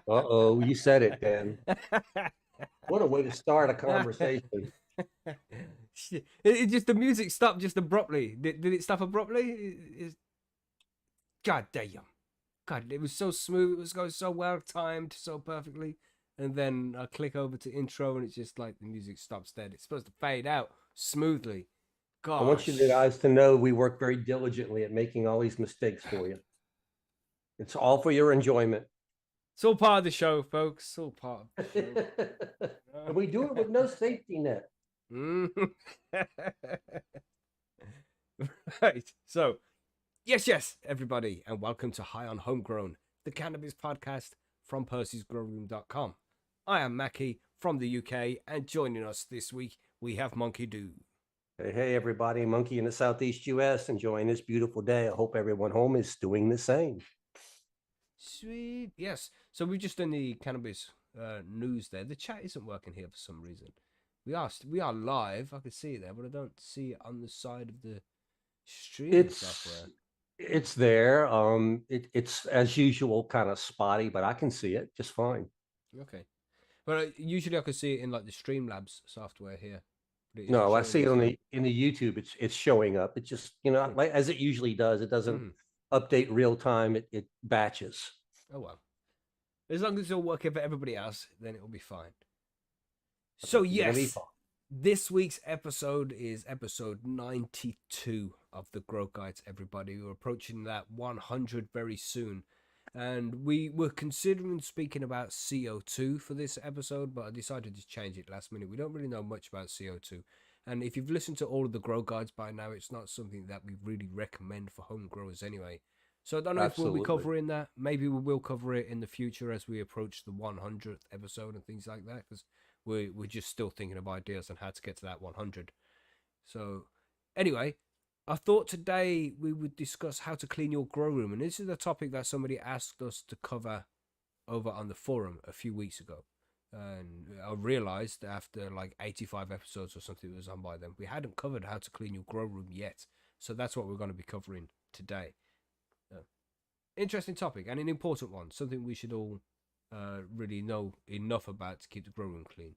Uh-oh, you said it, Dan. What a way to start a conversation. It just the music stopped just abruptly. Did it stop abruptly? God damn. God, it was so smooth. It was going so well timed, so perfectly. And then I click over to intro, and it's just like the music stops dead. It's supposed to fade out smoothly. I want you Gosh, guys to know we work very diligently at making all these mistakes for you. It's all for your enjoyment. it's all part of the show, folks. It's all part of the show. And we do it with no safety net. Mm. Right. So, yes, everybody, and welcome to High on Homegrown, the cannabis podcast from Percy'sGrowroom.com. I am Mackie from the UK, and joining us this week, we have Monkey Doo. Hey, everybody, Monkey in the Southeast US, enjoying this beautiful day. I hope everyone home is doing the same. Sweet. Yes. So we've just done the cannabis news there. The chat isn't working here for some reason. We are live. I can see it there, but I don't see it on the side of the streaming It's software. it's there. It's as usual, kind of spotty, but I can see it just fine. Okay. But usually I can see it in like the Streamlabs software here, but it isn't No, I showing see it this on time. the YouTube. It's showing up. It just Hmm. like as it usually does. It doesn't Mm. update real time. It batches. Oh well. As long as it's all working for everybody else, then it will be fine. So Everything's gonna be yes, fine. this week's episode is episode 92 of the Grow Guides. Everybody, we're approaching that 100 very soon, and we were considering speaking about CO2 for this episode, but I decided to change it last minute. We don't really know much about CO2, and if you've listened to all of the Grow Guides by now, it's not something that we really recommend for home growers anyway. So I don't know if we'll be Absolutely. covering that. Maybe we will cover it in the future as we approach the 100th episode and things like that, because we're just still thinking of ideas on how to get to that 100. So, anyway, I thought today we would discuss how to clean your grow room, and this is a topic that somebody asked us to cover over on the forum a few weeks ago. And I realized after like 85 episodes or something that was on by then, we hadn't covered how to clean your grow room yet. So that's what we're going to be covering today. Uh, Interesting topic and an important one, something we should all really know enough about to keep the grow room clean.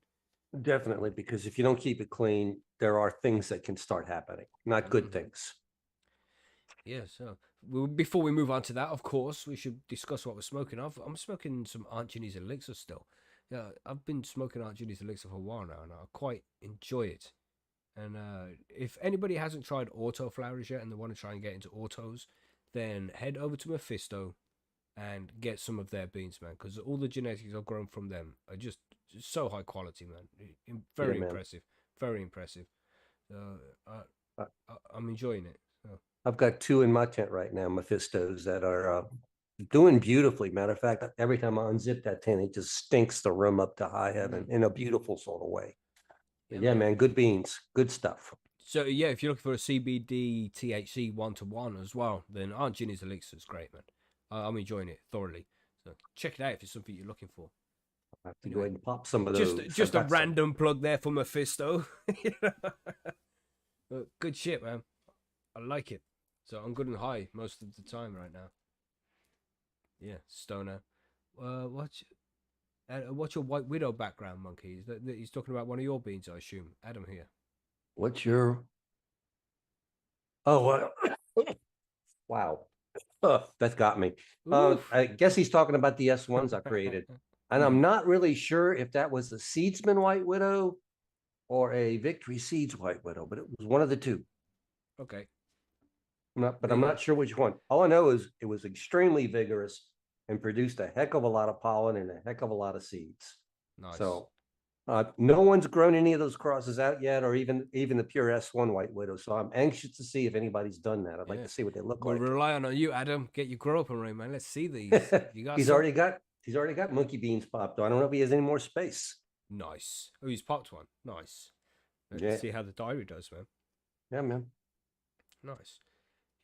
Definitely, because if you don't keep it clean, there are things that can start happening. Not good Mm-hmm. things. Yeah, so before we move on to that, of course, we should discuss what we're smoking. I'm smoking some Aunt Ginny's Elixir still. Yeah, I've been smoking Aunt Ginny's Elixir for a while now, and I quite enjoy it. And if anybody hasn't tried auto flowers yet and they want to try and get into autos, then head over to Mephisto and get some of their beans, man, because all the genetics I've grown from them are just so high quality, man. Yeah, Very man. impressive, very impressive. So I- I'm enjoying it. So. I've got two in my tent right now, Mephistos, that are doing beautifully. Matter of fact, every time I unzip that tent, it just stinks the room up to high heaven Mm. in a beautiful sort of way. But Yeah, yeah, man. man, good beans, good stuff. So yeah, if you're looking for a CBD THC 1-to-1 as well, then Aunt Ginny's Elixir is great, man. I'm enjoying it thoroughly. So check it out if it's something you're looking for. I have to go Anyway, ahead and pop some of just those. I've just a got some. random plug there for Mephisto. You know? But good shit, man. I like it. So I'm good and high most of the time right now. Yeah, stoner. What's what's your White Widow background, Monkey? He's talking about one of your beans, I assume. Adam here. What's your? Oh, wow. That's got me. Oof. I guess he's talking about the S1s I created. And I'm Mm, not really sure if that was the Seedsman White Widow or a Victory Seeds White Widow, but it was one of the two. okay. But I'm The not sure which one. All I know is it was extremely vigorous and produced a heck of a lot of pollen and a heck of a lot of seeds. nice. So no one's grown any of those crosses out yet, or even the pure S1 White Widow. So I'm anxious to see if anybody's done that. I'd like Yeah. to see what they look We're like. relying on you, Adam. Get your grow up and running, man. Let's see these. You got he's some? already got he's already got monkey beans popped. I don't know if he has any more space. Nice. Oh, he's popped one. Nice. Let's Yeah, see how the diary does, man. yeah, man. Nice.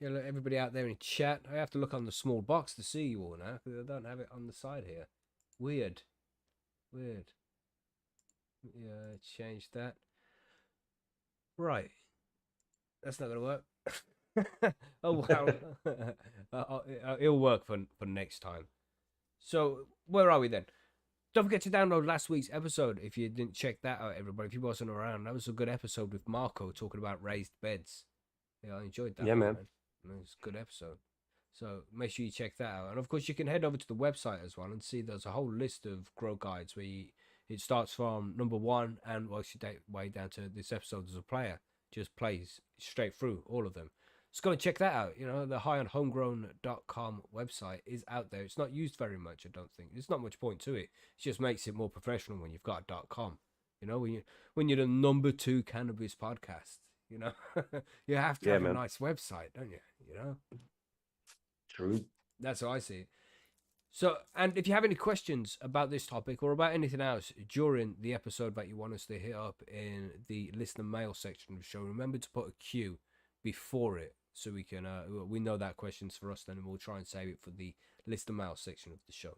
Yeah, look, everybody out there in chat. I have to look on the small box to see you all now because I don't have it on the side here. Weird. Weird. Yeah, change that. Right. That's not gonna work. Oh wow. It'll work for next time. So where are we then? Don't forget to download last week's episode if you didn't check that out, everybody. If you wasn't around, that was a good episode with Marco talking about raised beds. Yeah, I enjoyed that Yeah, one, man. man. It was a good episode. So make sure you check that out. And of course, you can head over to the website as well and see there's a whole list of grow guides where it starts from number one and works your way down to this episode as a player. Just plays straight through all of them. Just go and check that out. You know, the highonhomegrown.com website is out there. It's not used very much, I don't think. There's not much point to it. It just makes it more professional when you've got a .com. You know, when you're the number 2 cannabis podcast, you know, you have to Yeah, have a man. nice website, don't you? You know, True. that's how I see it. So, and if you have any questions about this topic or about anything else during the episode that you want us to hit up in the listener mail section of the show, remember to put a Q before it so we can we know that question's for us, then we'll try and save it for the listener mail section of the show.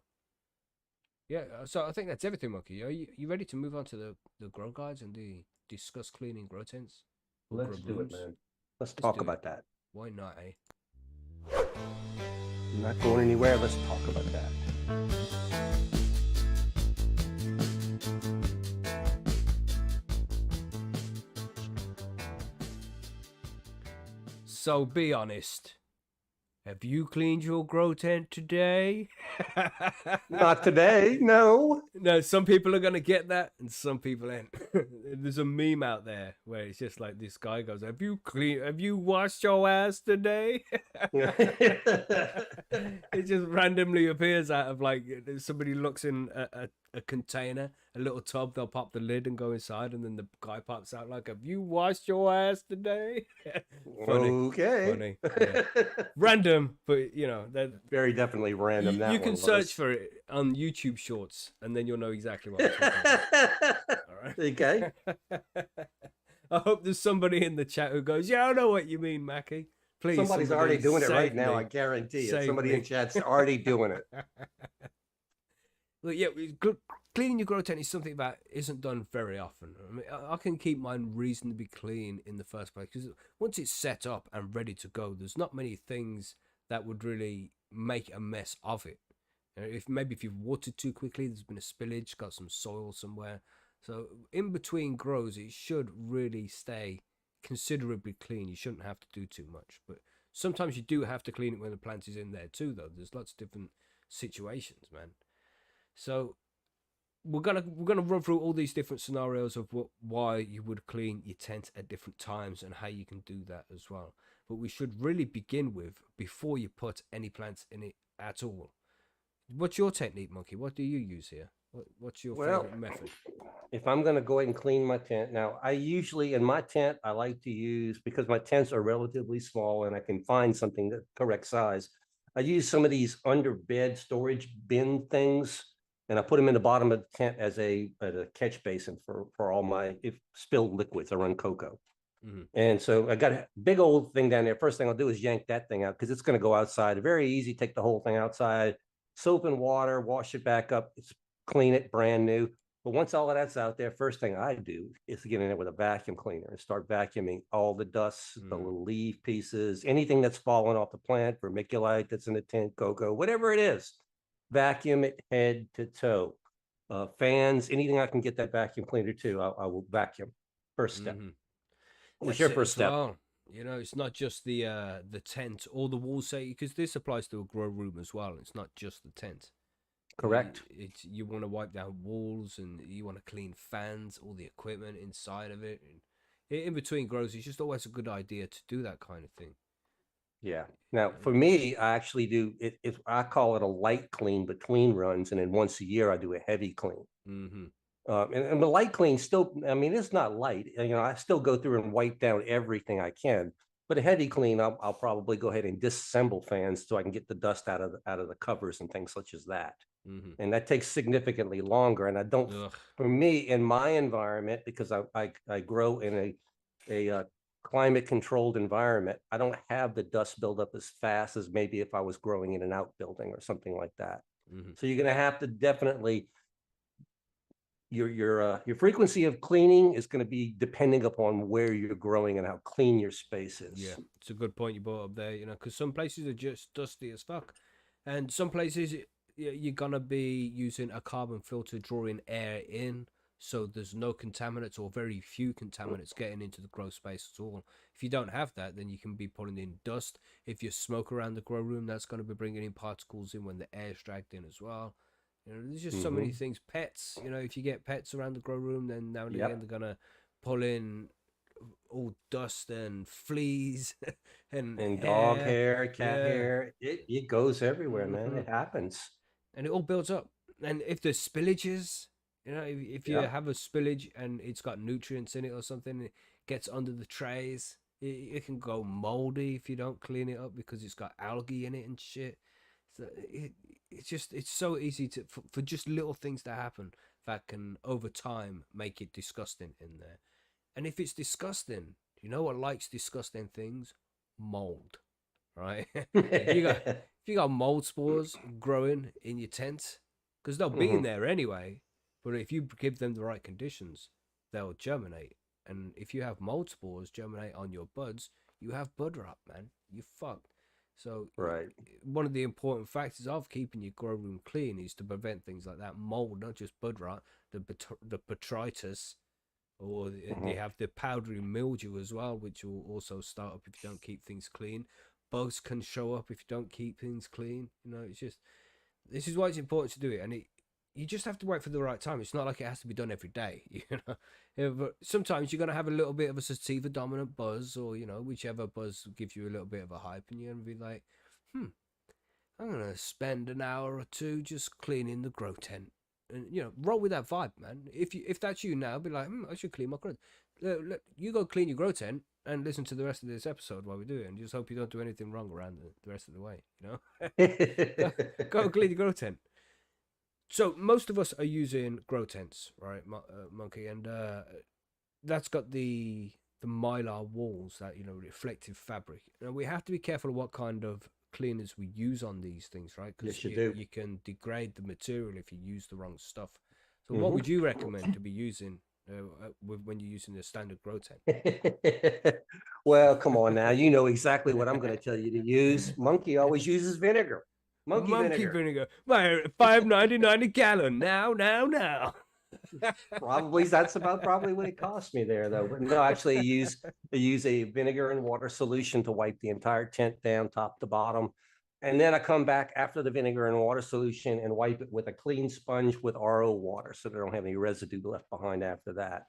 Yeah, so I think that's everything, Monkey. Are you ready to move on to the grow guides and the discuss cleaning grow tents or grow Let's do it, rooms? man. Let's Let's talk do it. about that. Why not, eh? I'm not going anywhere. Let's talk about that. So be honest. Have you cleaned your grow tent today? Not today. No. No, some people are gonna get that, and some people ain't. There's a meme out there where it's just like this guy goes, "Have you washed your ass today?" It just randomly appears out of like somebody looks in a container, a little tub. They'll pop the lid and go inside, and then the guy pops out like, "Have you washed your ass today?" Funny, Okay. funny, yeah. Random, but you know that Very definitely random. That you can one search was. for it on YouTube Shorts, and then you'll know exactly what I'm talking about. All right. Okay. I hope there's somebody in the chat who goes, "Yeah, I know what you mean, Mackie." Please, Somebody's already doing it right save now. me. I guarantee it. Save Somebody me. in chat's already doing it. Look, yeah, cleaning your grow tent is something that isn't done very often. I mean, I can keep mine reasonably clean in the first place because once it's set up and ready to go, there's not many things that would really make a mess of it. If you've watered too quickly, there's been a spillage, got some soil somewhere. So in between grows, it should really stay considerably clean. You shouldn't have to do too much, but sometimes you do have to clean it when the plant is in there too. Though there's lots of different situations, man. So we're gonna run through all these different scenarios of why you would clean your tent at different times and how you can do that as well. But we should really begin with before you put any plants in it at all. What's your technique, Monkey? What do you use here? What's your Well, favorite method? if I'm going to go ahead and clean my tent, now I usually in my tent, I like to use because my tents are relatively small and I can find something the correct size. I use some of these under bed storage bin things and I put them in the bottom of the tent as a catch basin for all my if spilled liquids. I run cocoa. Mm-hmm. And so I got a big old thing down there. First thing I'll do is yank that thing out because it's going to go outside. Very easy. Take the whole thing outside, soap and water, wash it back up, clean it brand new. But once all of that's out there, first thing I do is get in there with a vacuum cleaner and start vacuuming all the dust, the little leaf pieces, anything that's fallen off the plant, vermiculite that's in the tent, cocoa, whatever it is. Vacuum it head to toe. Fans, anything I can get that vacuum cleaner to, I will vacuum. First step. Mm-hmm. What's That's your it first as step? well. You know, it's not just the tent or the wall say because this applies to a grow room as well. It's not just the tent. Correct. You want to wipe down walls and you want to clean fans, all the equipment inside of it. And in between grows, it's just always a good idea to do that kind of thing. Yeah. Now, for me, I actually do it. I call it a light clean between runs, and then once a year I do a heavy clean. Mm-hmm. And the light clean still, I mean, it's not light. I still go through and wipe down everything I can. But a heavy clean, I'll probably go ahead and disassemble fans so I can get the dust out of the covers and things such as that. Mm-hmm. And that takes significantly longer. And I don't, Ugh. for me, in my environment, because I grow in a climate controlled environment, I don't have the dust buildup as fast as maybe if I was growing in an outbuilding or something like that. Mm-hmm. So you're going to have to definitely your frequency of cleaning is going to be depending upon where you're growing and how clean your space is. Yeah, it's a good point you brought up there. You know, because some places are just dusty as fuck, and some places you're gonna be using a carbon filter drawing air in, so there's no contaminants or very few contaminants getting into the grow space at all. If you don't have that, then you can be pulling in dust. If you smoke around the grow room, that's going to be bringing in particles in when the air's dragged in as well. There's just so many Hmm. things. Pets, if you get pets around the grow room, then now and again Yep. they're gonna pull in all dust and fleas and And dog hair. hair, cat Yeah. hair, it goes everywhere, man. hmm It happens. And it all builds up. And if there's spillages, if you Yep. have a spillage and it's got nutrients in it or something, it gets under the trays. It can go moldy if you don't clean it up because it's got algae in it and shit. So it's so easy for just little things to happen that can over time make it disgusting in there. And if it's disgusting, you know what likes disgusting things? Mold, right? If you got mold spores growing in your tent, because they'll be in Hmm. there anyway, but if you give them the right conditions, they'll germinate. And if you have mold spores germinate on your buds, you have bud rot, man. You fucked. So Right. one of the important factors of keeping your grow room clean is to prevent things like that mold, not just bud rot, the botrytis, or they Hmm. have the powdery mildew as well, which will also start up if you don't keep things clean. Bugs can show up if you don't keep things clean. It's just this is why it's important to do it, and you just have to wait for the right time. It's not like it has to be done every day, But sometimes you're gonna have a little bit of a sativa dominant buzz, or whichever buzz gives you a little bit of a hype, and you're gonna be like, hmm, I'm gonna spend an hour or two just cleaning the grow tent, and roll with that vibe, man. If that's you now, be like, I should clean my grow. You go clean your grow tent and listen to the rest of this episode while we do it, and just hope you don't do anything wrong around the rest of the way. Go go clean your grow tent. So most of us are using grow tents, right, Monkey, and that's got the mylar walls, that reflective fabric. Now we have to be careful of what kind of cleaners we use on these things, right? Because Yes, you do. you can degrade the material if you use the wrong stuff. So what Hmm. would you recommend to be using when you're using the standard grow tent? Well, come on now. You know exactly what I'm going to tell you to use. Monkey always uses vinegar. Monkey Monkey vinegar. vinegar, $5.99 a gallon. Now. Probably that's about probably what it cost me there, though. But no, actually, I use a vinegar and water solution to wipe the entire tent down, top to bottom, and then I come back after the vinegar and water solution and wipe it with a clean sponge with RO water, so they don't have any residue left behind after that.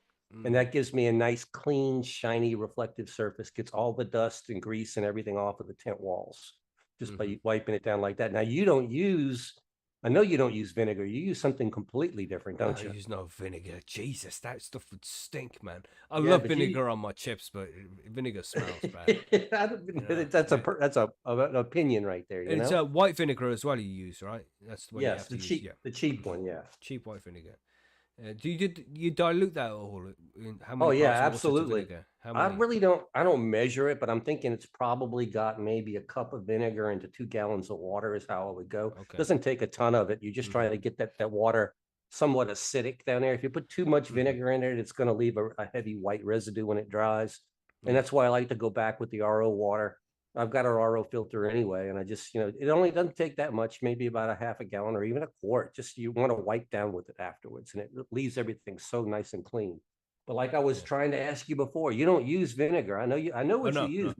And Mm, that gives me a nice, clean, shiny, reflective surface. Gets all the dust and grease and everything off of the tent walls just hmm by wiping it down like that. Now you don't use. I know you don't use vinegar. You use something completely different, I don't you? use no vinegar. Jesus, that stuff would stink, man. I Yeah, love but you vinegar on my chips, but vinegar smells bad. that's Yeah. an opinion right there, you It's know? white vinegar as well you use, right? That's the one you Yes, have to use. Yeah. the cheap one, yeah. Cheap white vinegar. Do you dilute that all? How Oh many yeah, parts water to absolutely. vinegar? How I many? really don't measure it, but I'm thinking it's probably got maybe a cup of vinegar into 2 gallons of water is how it would go. Okay. Doesn't take a ton of it. You just hmm try to get that water somewhat acidic down there. If you put too much hmm vinegar in it, it's going to leave a heavy white residue when it dries. And Yeah. that's why I like to go back with the RO water. I've got an RO filter anyway, and I just, it only doesn't take that much, maybe about a half a gallon or even a quart. Just you want to wipe down with it afterwards, and it leaves everything so nice and clean. But like I was Yeah. trying to ask you before, you don't use vinegar. I know Oh what you no, use.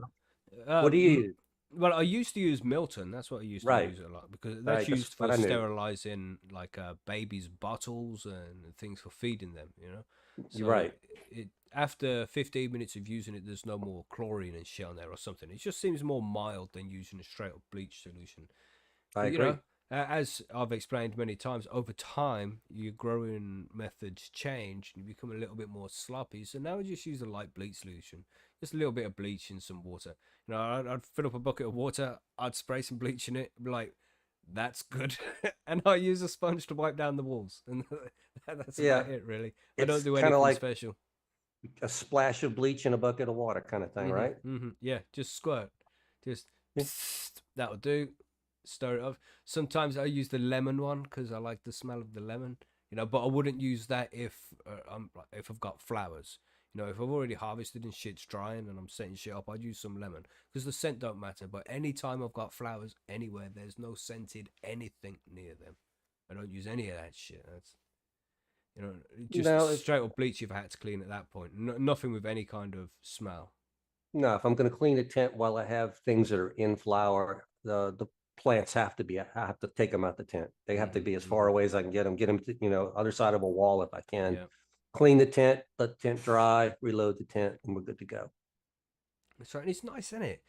no. What do you use? Well, I used to use Milton. That's what I used to Right. use a lot because that's Right. That's used what for I knew. sterilizing like babies' bottles and things for feeding them. You're So right. it after 15 minutes of using it, there's no more chlorine and shit on there or something. It just seems more mild than using a straight up bleach solution. I But agree. as I've explained many times, over time your growing methods change and you become a little bit more sloppy. So now I just use a light bleach solution, just a little bit of bleach and some water. I'd fill up a bucket of water, I'd spray some bleach in it, be like, that's good, and I use a sponge to wipe down the walls, and that's Yeah. about it, really. I don't It's do kind of anything like special. a splash of bleach in a bucket of water kind of thing, right? Yeah, just squirt, just Yeah. that'll do. Stir it up. Sometimes I use the lemon one because I like the smell of the lemon. But I wouldn't use that if if I've got flowers. You know, if I've already harvested and shit's drying and I'm setting shit up, I'd use some lemon because the scent don't matter. But anytime I've got flowers anywhere, there's no scented anything near them. I don't use any of that shit. That's, you know, just No, straight up bleach if I had to clean at that point. Nothing with any kind of smell. no, if I'm going to clean a tent while I have things that are in flower, the plants have to be, I have to take them out the tent. They have to be as far away as I can get them to, other side of a wall if I can. Yeah. Clean the tent, let the tent dry, reload the tent, and we're good to go. That's right. And it's nice, isn't it?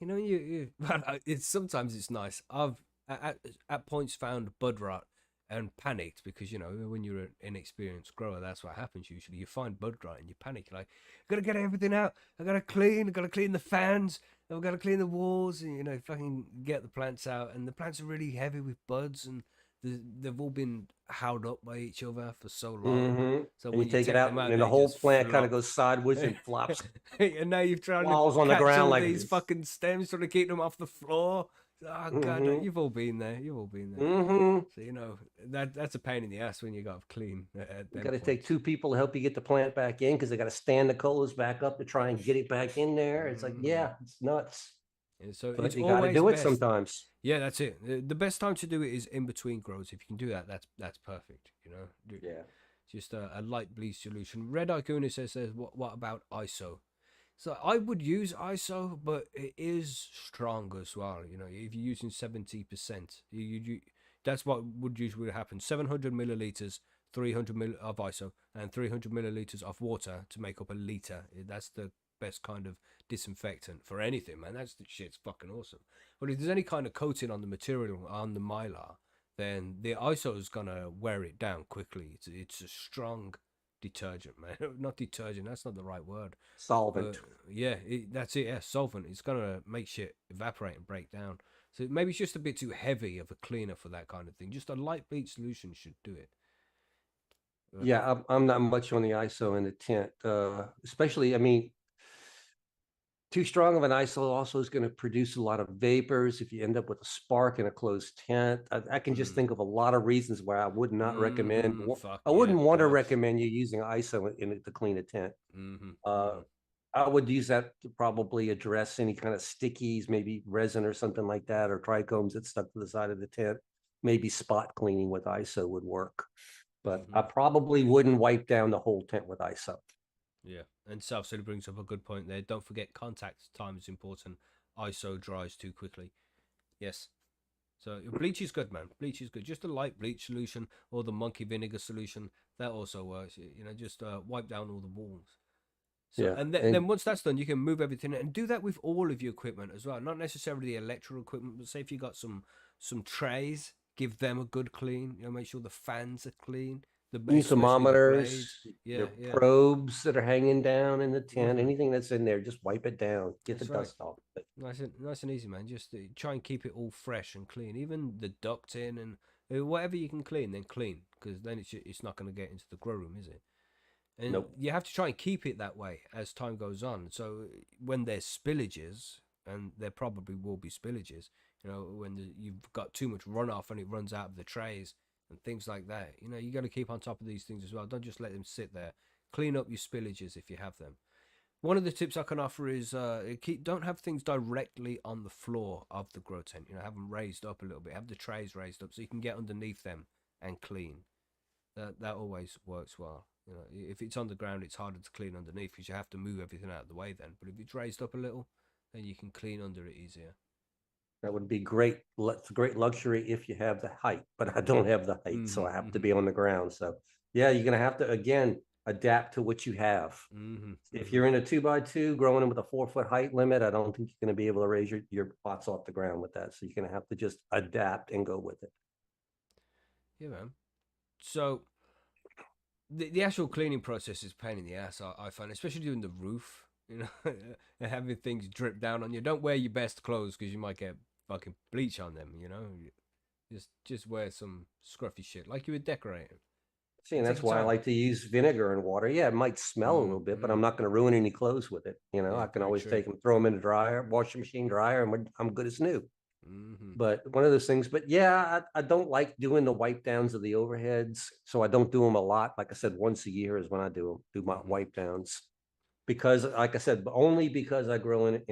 You know, you well, it's sometimes it's nice. I've at points found bud rot and panicked because you know when you're an inexperienced grower, that's what happens usually. You find bud rot and you panic. You're like, I gotta get everything out. I gotta clean. I gotta clean the fans. I've got to clean the walls. And, you know, fucking get the plants out. And the plants are really heavy with buds, and they've all been howled up by each other for so long. Mm-hmm. So And you when you take it take out, them out, and the they whole just plant kind of flop. goes sideways and flops, And now you're trying to walls on the catch ground all like these this. fucking stems, trying to keep them off the floor. Oh god, Mm-hmm. you've all been there. You've all been there. Mm-hmm. So you know that's a pain in the ass when you got to clean at You them got to take points. two people to help you get the plant back in because they got to stand the colas back up to try and get it back in there. It's like, Hmm. yeah, it's nuts, And so it's but you got to always do it best. sometimes. Yeah, that's it. The best time to do it is in between grows. If you can do that, that's perfect. You know, Yeah. just a light bleach solution. Red Icuna says what about ISO? So I would use ISO, but it is strong as well. You know, if you're using 70%, that's what would usually happen. 700 milliliters, 300 mil of ISO, and 300 milliliters of water to make up a liter. That's the best kind of disinfectant for anything, man. That's the shit's fucking awesome. But if there's any kind of coating on the material on the mylar, then the ISO is gonna wear it down quickly. It's a strong detergent, man. Not detergent. That's not the right word. But Solvent. yeah, that's it. Yeah, solvent. It's gonna make shit evaporate and break down. So maybe it's just a bit too heavy of a cleaner for that kind of thing. Just a light bleach solution should do it. But, Yeah, I'm not much on the ISO in the tent, especially, I mean, too strong of an ISO also is going to produce a lot of vapors. If you end up with a spark in a closed tent, I can just mm, think of a lot of reasons why I would not recommend. fuck I yeah, wouldn't want to perps. recommend you using ISO in it to clean a tent. Mm-hmm, Uh, mm-hmm. I would use that to probably address any kind of stickies, maybe resin or something like that, or trichomes that stuck to the side of the tent. Maybe spot cleaning with ISO would work, but Mm-hmm. I probably wouldn't wipe down the whole tent with ISO. Yeah, and South City brings up a good point there. Don't forget contact time is important. ISO dries too quickly. Yes. So bleach is good, man. Bleach is good. Just a light bleach solution or the monkey vinegar solution that also works. You know, just wipe down all the walls. So Yeah, and and then once that's done, you can move everything and do that with all of your equipment as well. Not necessarily the electrical equipment, but say if you got some trays, give them a good clean. You know, make sure the fans are clean, especially the thermometers, blades. Yeah, your yeah. probes that are hanging down in the tent, Mm-hmm. anything that's in there, just wipe it down, get the That's right. dust off. But Nice and easy, man. Just try and keep it all fresh and clean. Even the ducting and whatever you can clean, then clean, because then it's not going to get into the grow room, is it? And nope. you have to try and keep it that way as time goes on. So when there's spillages, and there probably will be spillages, you know, when you've got too much runoff and it runs out of the trays and things like that, you know, you got to keep on top of these things as well. Don't just let them sit there. Clean up your spillages if you have them. One of the tips I can offer is don't have things directly on the floor of the grow tent. You know, have them raised up a little bit. Have the trays raised up so you can get underneath them and clean. That always works well. You know, if it's on the ground, it's harder to clean underneath because you have to move everything out of the way then. But if it's raised up a little, then you can clean under it easier. That would be great. It's a great luxury if you have the height, but I don't have the height, so Mm-hmm. I have to Mm-hmm. be on the ground. So yeah, you're gonna have to again adapt to what you have. Mm-hmm. If Mm-hmm. you're in a 2x2 growing in with a 4 foot height limit, I don't think you're gonna be able to raise your pots off the ground with that. So you're gonna have to just adapt and go with it. Yeah, man. So the actual cleaning process is a pain in the ass. I find, especially doing the roof. You know, and having things drip down on you. Don't wear your best clothes because you might get fucking bleach on them. You know, just wear some scruffy shit like you would decorating. See, and Take that's your why I time. like to use vinegar and water. Yeah, it might smell a little bit, but Mm-hmm. I'm not going to ruin any clothes with it. Yeah, I can very always true. take them, throw them in the dryer, washing machine dryer, and I'm good as new. Mm-hmm. But one of those things, but yeah, I don't like doing the wipe downs of the overheads. So I don't do them a lot. Like I said, once a year is when I do them, do my Mm-hmm. wipe downs. because, like I said, only because I grow in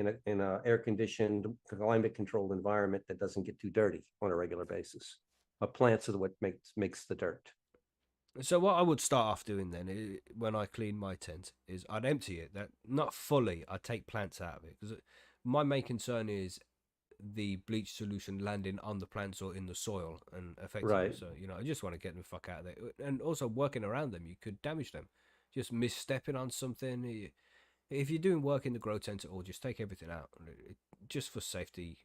a air conditioned, climate controlled environment that doesn't get too dirty on a regular basis. Plants are what makes the dirt. So what I would start off doing then, when I clean my tent, is I'd empty it. That not fully. I'd take plants out of it because my main concern is the bleach solution landing on the plants or in the soil and affecting them. Right. So I just want to get them the fuck out of there. And also working around them, you could damage them. Just misstepping on something. If you're doing work in the grow tent at all, just take everything out, just for safety.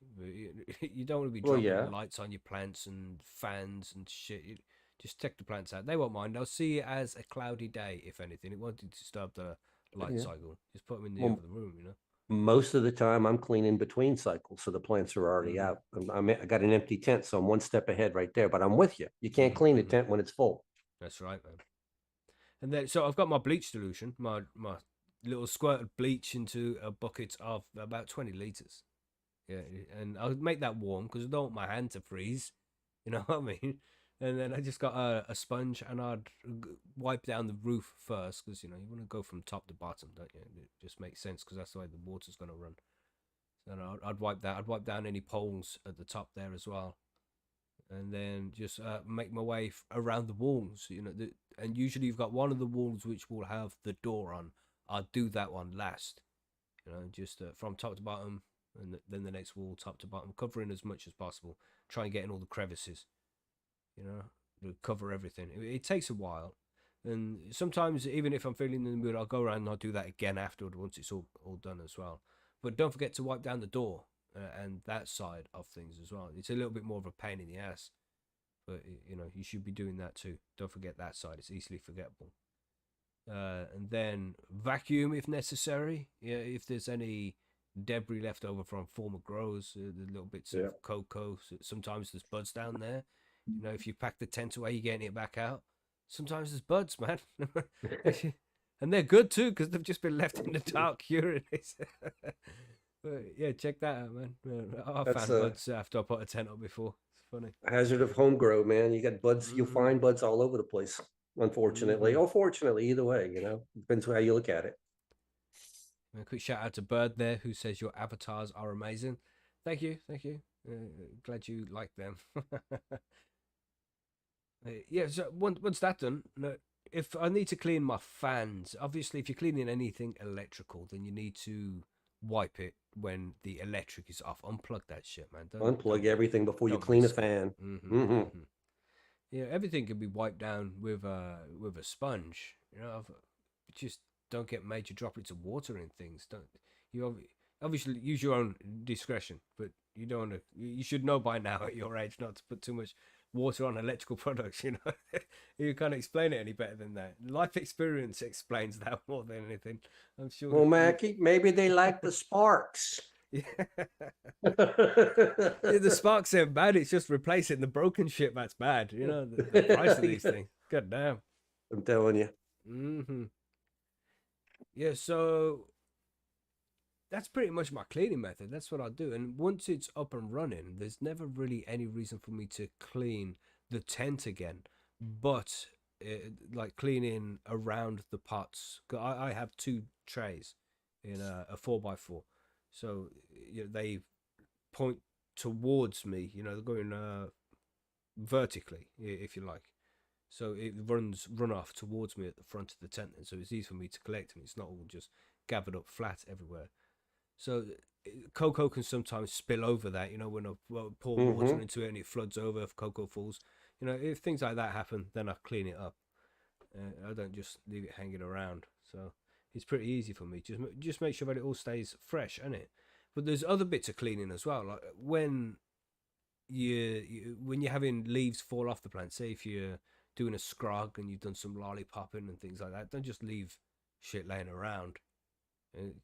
You don't want to be Well, dropping yeah. lights on your plants and fans and shit. Just take the plants out. They won't mind. They'll see it as a cloudy day, if anything. It won't disturb the light Yeah. cycle. Just put them in the Well, other room. most of the time I'm cleaning between cycles, so the plants are already Hmm. out. I got an empty tent, so I'm one step ahead right there. But I'm with you. You can't clean a Hmm. tent when it's full. That's right, man. And then, so I've got my bleach solution, my little squirt of bleach into a bucket of about 20 liters. Yeah, and I'll make that warm because I don't want my hand to freeze. You know what I mean? And then I just got a sponge and I'd wipe down the roof first because you want to go from top to bottom, don't you? It just makes sense because that's the way the water's going to run. So I'd wipe that. I'd wipe down any poles at the top there as well, and then just make my way around the walls. And usually you've got one of the walls which will have the door on. I'll do that one last. Just from top to bottom, and then the next wall, top to bottom, covering as much as possible. Try and get in all the crevices. To cover everything. It takes a while, and sometimes even if I'm feeling in the mood, I'll go around and I'll do that again afterward once it's all done as well. But don't forget to wipe down the door and that side of things as well. It's a little bit more of a pain in the ass, but you should be doing that too. Don't forget that side; it's easily forgettable. And then vacuum if necessary. Yeah, if there's any debris left over from former grows, the little bits Yeah. of cocoa. Sometimes there's buds down there. If you pack the tent away, you're getting it back out. Sometimes there's buds, man, and they're good too because they've just been left in the dark curing. But yeah, check that out, man. I That's found a buds after I put a tent up before. It's funny. hazard of home grow, man. You got buds, you'll Mm-hmm. find buds all over the place, unfortunately. Mm-hmm. Or fortunately, either way, depends how you look at it. A quick shout out to Bird there, who says your avatars are amazing. Thank you, thank you. Glad you like them. Yeah, so once that's done, if I need to clean my fans, obviously, if you're cleaning anything electrical, then you need to wipe it when the electric is off. Unplug that shit, man. Don't Unplug don't everything before you don't clean a risk it. fan. Mm-hmm, Hmm. mm-hmm. Yeah, everything can be wiped down with a sponge. Just don't get major droplets of water in things. Don't you? Obviously use your own discretion, but you don't want to. You should know by now at your age not to put too much water on electrical products. You can't explain it any better than that. Life experience explains that more than anything. I'm sure Well, you. Mackie, maybe they like the sparks. Yeah. Yeah, the I'm sparks ain't bad. It's just replacing the broken shit that's bad. The price of these Yeah, things. God damn. I'm telling you. Hmm. Yeah, so that's pretty much my cleaning method. That's what I do. And once it's up and running, there's never really any reason for me to clean the tent again. But like cleaning around the pots. 'Cause I have two trays in a 4x4. So they point towards me, they're going vertically, if you like. So it run off towards me at the front of the tent, and so it's easy for me to collect, and it's not all just gathered up flat everywhere. So cocoa can sometimes spill over that, when I pour water Hmm. into it and it floods over if cocoa falls. If things like that happen, then I clean it up. I don't just leave it hanging around. So it's pretty easy for me. Just make sure that it all stays fresh, isn't it? But there's other bits of cleaning as well, like when you're having leaves fall off the plant. Say if you're doing a scrog and you've done some lollipopping and things like that, don't just leave shit laying around.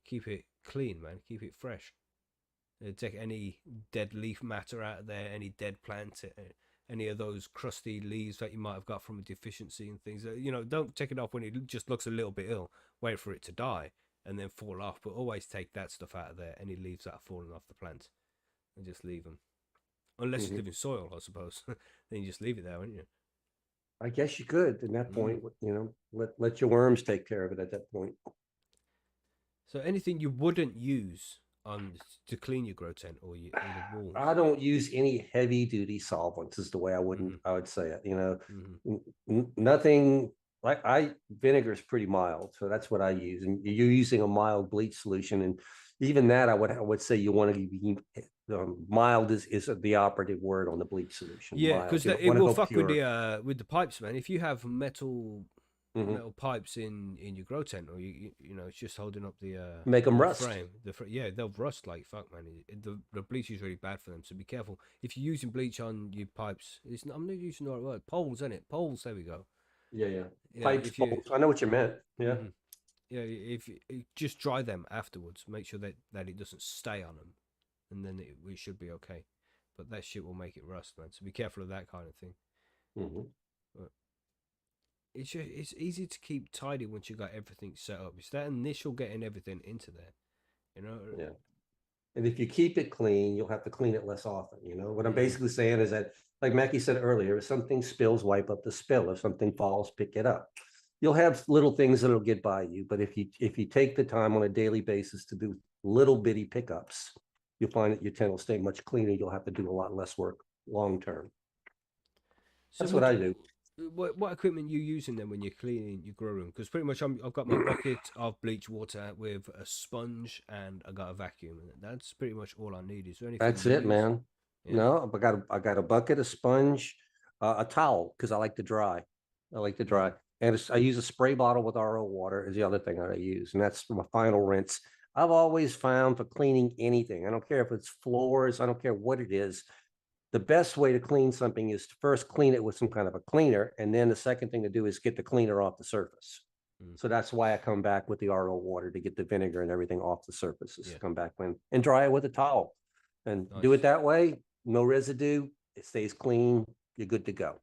Keep it clean, man. Keep it fresh. Take any dead leaf matter out of there, any dead plant, any of those crusty leaves that you might have got from a deficiency and things. Don't take it off when it just looks a little bit ill. Wait for it to die and then fall off. But always take that stuff out of there. Any leaves that are falling off the plant, and just leave them. Unless you Hmm. live in soil, I suppose. Then you just leave it there, wouldn't you? I guess you could at that Mm. point, let your worms take care of it at that point. So anything you wouldn't use on to clean your grow tent or the I walls. don't use any heavy duty solvents is the way Mm-hmm. I would say it, you know, Mm-hmm. nothing like vinegar is pretty mild. So that's what I use. And you're using a mild bleach solution. And even that, I would say you want to be mild is the operative word on the bleach solution. Yeah, Mild. because You don't it want to will go fuck pure. with the pipes, man. If you have Mhm. metal pipes in your grow tent, or you know it's just holding up Make them the rust. frame, yeah, they'll rust like fuck, man. The bleach is really bad for them, so be careful if you're using bleach on your pipes. I'm not using the right word. Poles, isn't it? Poles. There we go. Yeah, yeah. Yeah, Pipes, if you poles. I know what you meant. Yeah. mhm. Yeah, if you just dry them afterwards, make sure that it doesn't stay on them, and then it should be okay. But that shit will make it rust, man. So be careful of that kind of thing. Hmm. But it's easy to keep tidy once you got everything set up. It's that initial getting everything into there, you know. Yeah. And if you keep it clean, you'll have to clean it less often. You know, what I'm Mm-hmm. basically saying is that, like Mackie said earlier, if something spills, wipe up the spill. If something falls, pick it up. You'll have little things that'll get by you, but if you take the time on a daily basis to do little bitty pickups, you'll find that your tent will stay much cleaner. You'll have to do a lot less work long term. So That's what would I you, do. what equipment you using then when you're cleaning your grow room? Because pretty much I've got my bucket of bleach water with a sponge and I got a vacuum, and that's pretty much all I need. Is there anything That's you it, use? man. Yeah. No, I got a bucket, a sponge, a towel because I like to dry. I like to Mm-hmm. dry, and I use a spray bottle with RO water is the other thing that I use, and that's my final rinse. I've always found for cleaning anything, I don't care if it's floors, I don't care what it is. The best way to clean something is to first clean it with some kind of a cleaner, and then the second thing to do is get the cleaner off the surface. Mm. So that's why I come back with the RO water to get the vinegar and everything off the surfaces. Yeah. Come back when and dry it with a towel, and do it Nice. that way. No residue. It stays clean. You're good to go.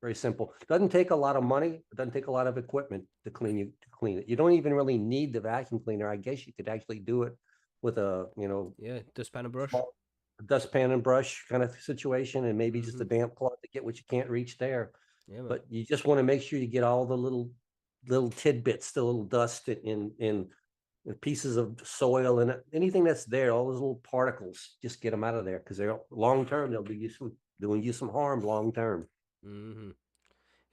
Very simple. Doesn't take a lot of money. It doesn't take a lot of equipment to clean it. You don't even really need the vacuum cleaner. I guess you could actually do it with a Yeah. Dustpan and brush. small dustpan and brush kind of situation, and maybe just Mm-hmm. a damp cloth to get what you can't reach there. Yeah, man. But you just want to make sure you get all the little tidbits, the little dust in pieces of soil and anything that's there, all those little particles, just get them out of there because they're long term. They'll be useful, doing you some harm long term. Mm-hmm.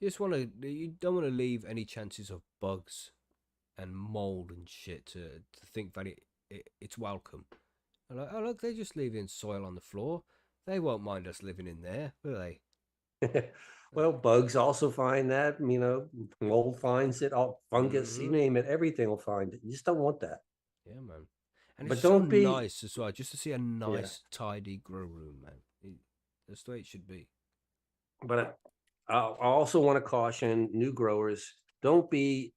You don't want to leave any chances of bugs and mold and shit to think that it's welcome. Like, oh look, they're just leaving soil on the floor. They won't mind us living in there, will they? Well, bugs also find that, mold finds it, all fungus, you Mm-hmm. name it, everything will find it. You just don't want that. Yeah, man. And it's But so don't be, nice as well, just to see a yeah. nice, tidy grow room, man. That's the way it should be. But I also want to caution new growers: don't be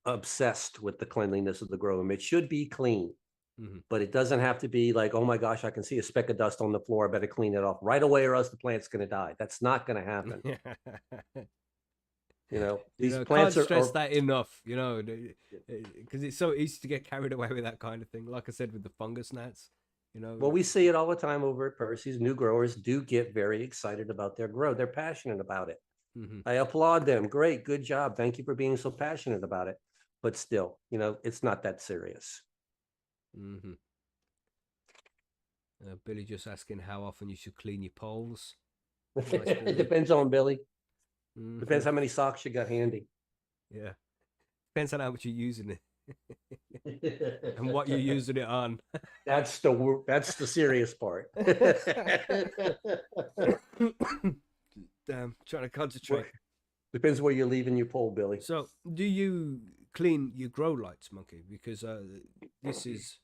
obsessed with the cleanliness of the grow room. It should be clean, Mm-hmm. but it doesn't have to be like, oh my gosh, I can see a speck of dust on the floor. I better clean it off right away, or else the plant's going to die. That's not going to happen. These Can't plants stress are that enough, because it's so easy to get carried away with that kind of thing. Like I said, with the fungus gnats, you know. well, we see it all the time over at Percy's. New growers do get very excited about their grow. They're passionate about it. Mm-hmm. I applaud them. Great, good job. Thank you for being so passionate about it. But still, it's not that serious. Mm-hmm. Billy just asking how often you should clean your poles. Nice, It Billy. depends on Billy. Mm-hmm. Depends how many socks you got handy. Yeah. Depends on how much you're using it and what you're using it on. That's the serious part. Damn, trying to concentrate. Depends where you're leaving your pole, Billy. So, do you clean your grow lights, Monkey? Because this is,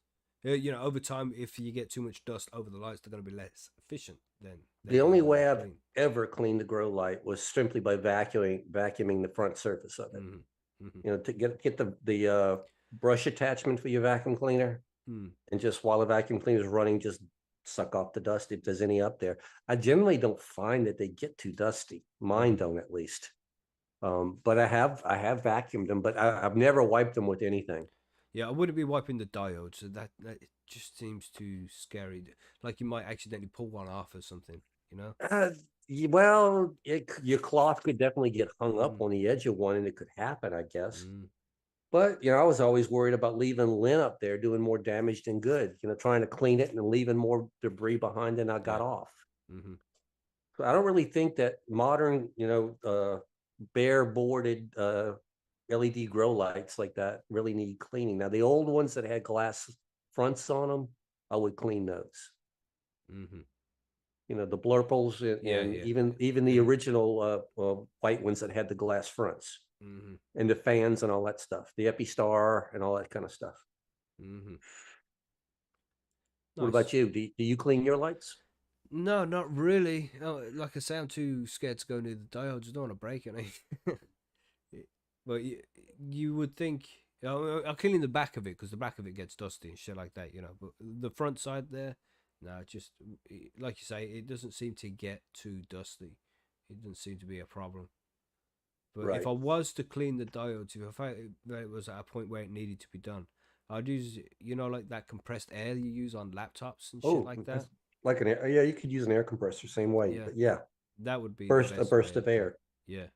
over time, if you get too much dust over the lights, they're going to be less efficient. Then they're The only going to way be I've clean. ever cleaned the grow light was simply by vacuuming the front surface of it. Mm-hmm. Mm-hmm. To get the brush attachment for your vacuum cleaner, Mm. and just while the vacuum cleaner is running, just suck off the dust if there's any up there. I generally don't find that they get too dusty. Mine Mm-hmm. don't, at least. But I have vacuumed them, but I've never wiped them with anything. Yeah, I wouldn't be wiping the diode, so that it just seems too scary. Like you might accidentally pull one off or something, you know? Well, your cloth could definitely get hung up Mm, on the edge of one, and it could happen, I guess. mm. But I was always worried about leaving lint up there doing more damage than good. Trying to clean it and leaving more debris behind than I got Yeah. off. Mm-hmm. So I don't really think that modern, bare boarded LED grow lights like that really need cleaning. Now the old ones that had glass fronts on them, I would clean those. Mm-hmm. The blurples Yeah, and yeah, even the yeah. original white ones that had the glass fronts Mm-hmm. and the fans and all that stuff, the Epistar and all that kind of stuff. Mm-hmm. What Nice. about you? Do you clean your lights? No, not really. Oh, like I say, I'm too scared to go near the diodes. I don't want to break any. But you would think I'll clean the back of it because the back of it gets dusty and shit like that, you know. But the front side there, no, just like you say, it doesn't seem to get too dusty. It doesn't seem to be a problem. But if Right. I was to clean the diodes, if I felt that it was at a point where it needed to be done, I'd use, like that compressed air you use on laptops and shit Oh, like that. that's like yeah, you could use an air compressor same way, Yeah, but yeah, that would be the burst a best way burst of of doing it. air. Yeah.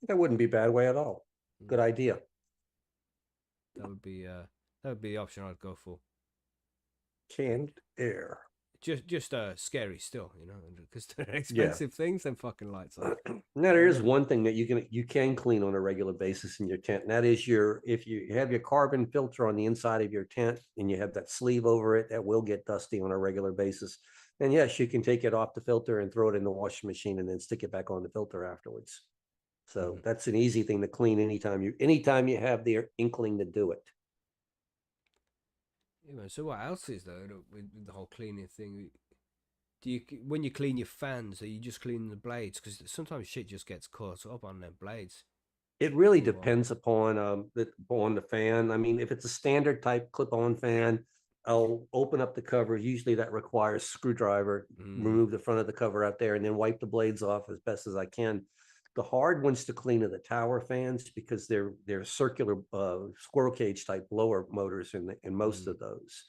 That wouldn't be a bad way at all. Mm. Good idea. That would be the option I'd go for. Canned air. Just scary still, because they're Yeah. expensive things. Them fucking lights are. Now I there is never. one thing that you can clean on a regular basis in your tent, and that is if you have your carbon filter on the inside of your tent and you have that sleeve over it, that will get dusty on a regular basis. And yes, you can take it off the filter and throw it in the washing machine and then stick it back on the filter afterwards. So Mhm. that's an easy thing to clean anytime you have the inkling to do it. Yeah, man. So what else is there with the whole cleaning thing? Do you when you clean your fans, are you just cleaning the blades? Because sometimes shit just gets caught up on them blades. It really Or depends upon the fan. I mean, if it's a standard type clip-on fan, I'll open up the cover. Usually that requires screwdriver, mm, remove the front of the cover out there, and then wipe the blades off as best as I can. The hard ones to clean are the tower fans because they're circular squirrel cage type blower motors in most mm, of those.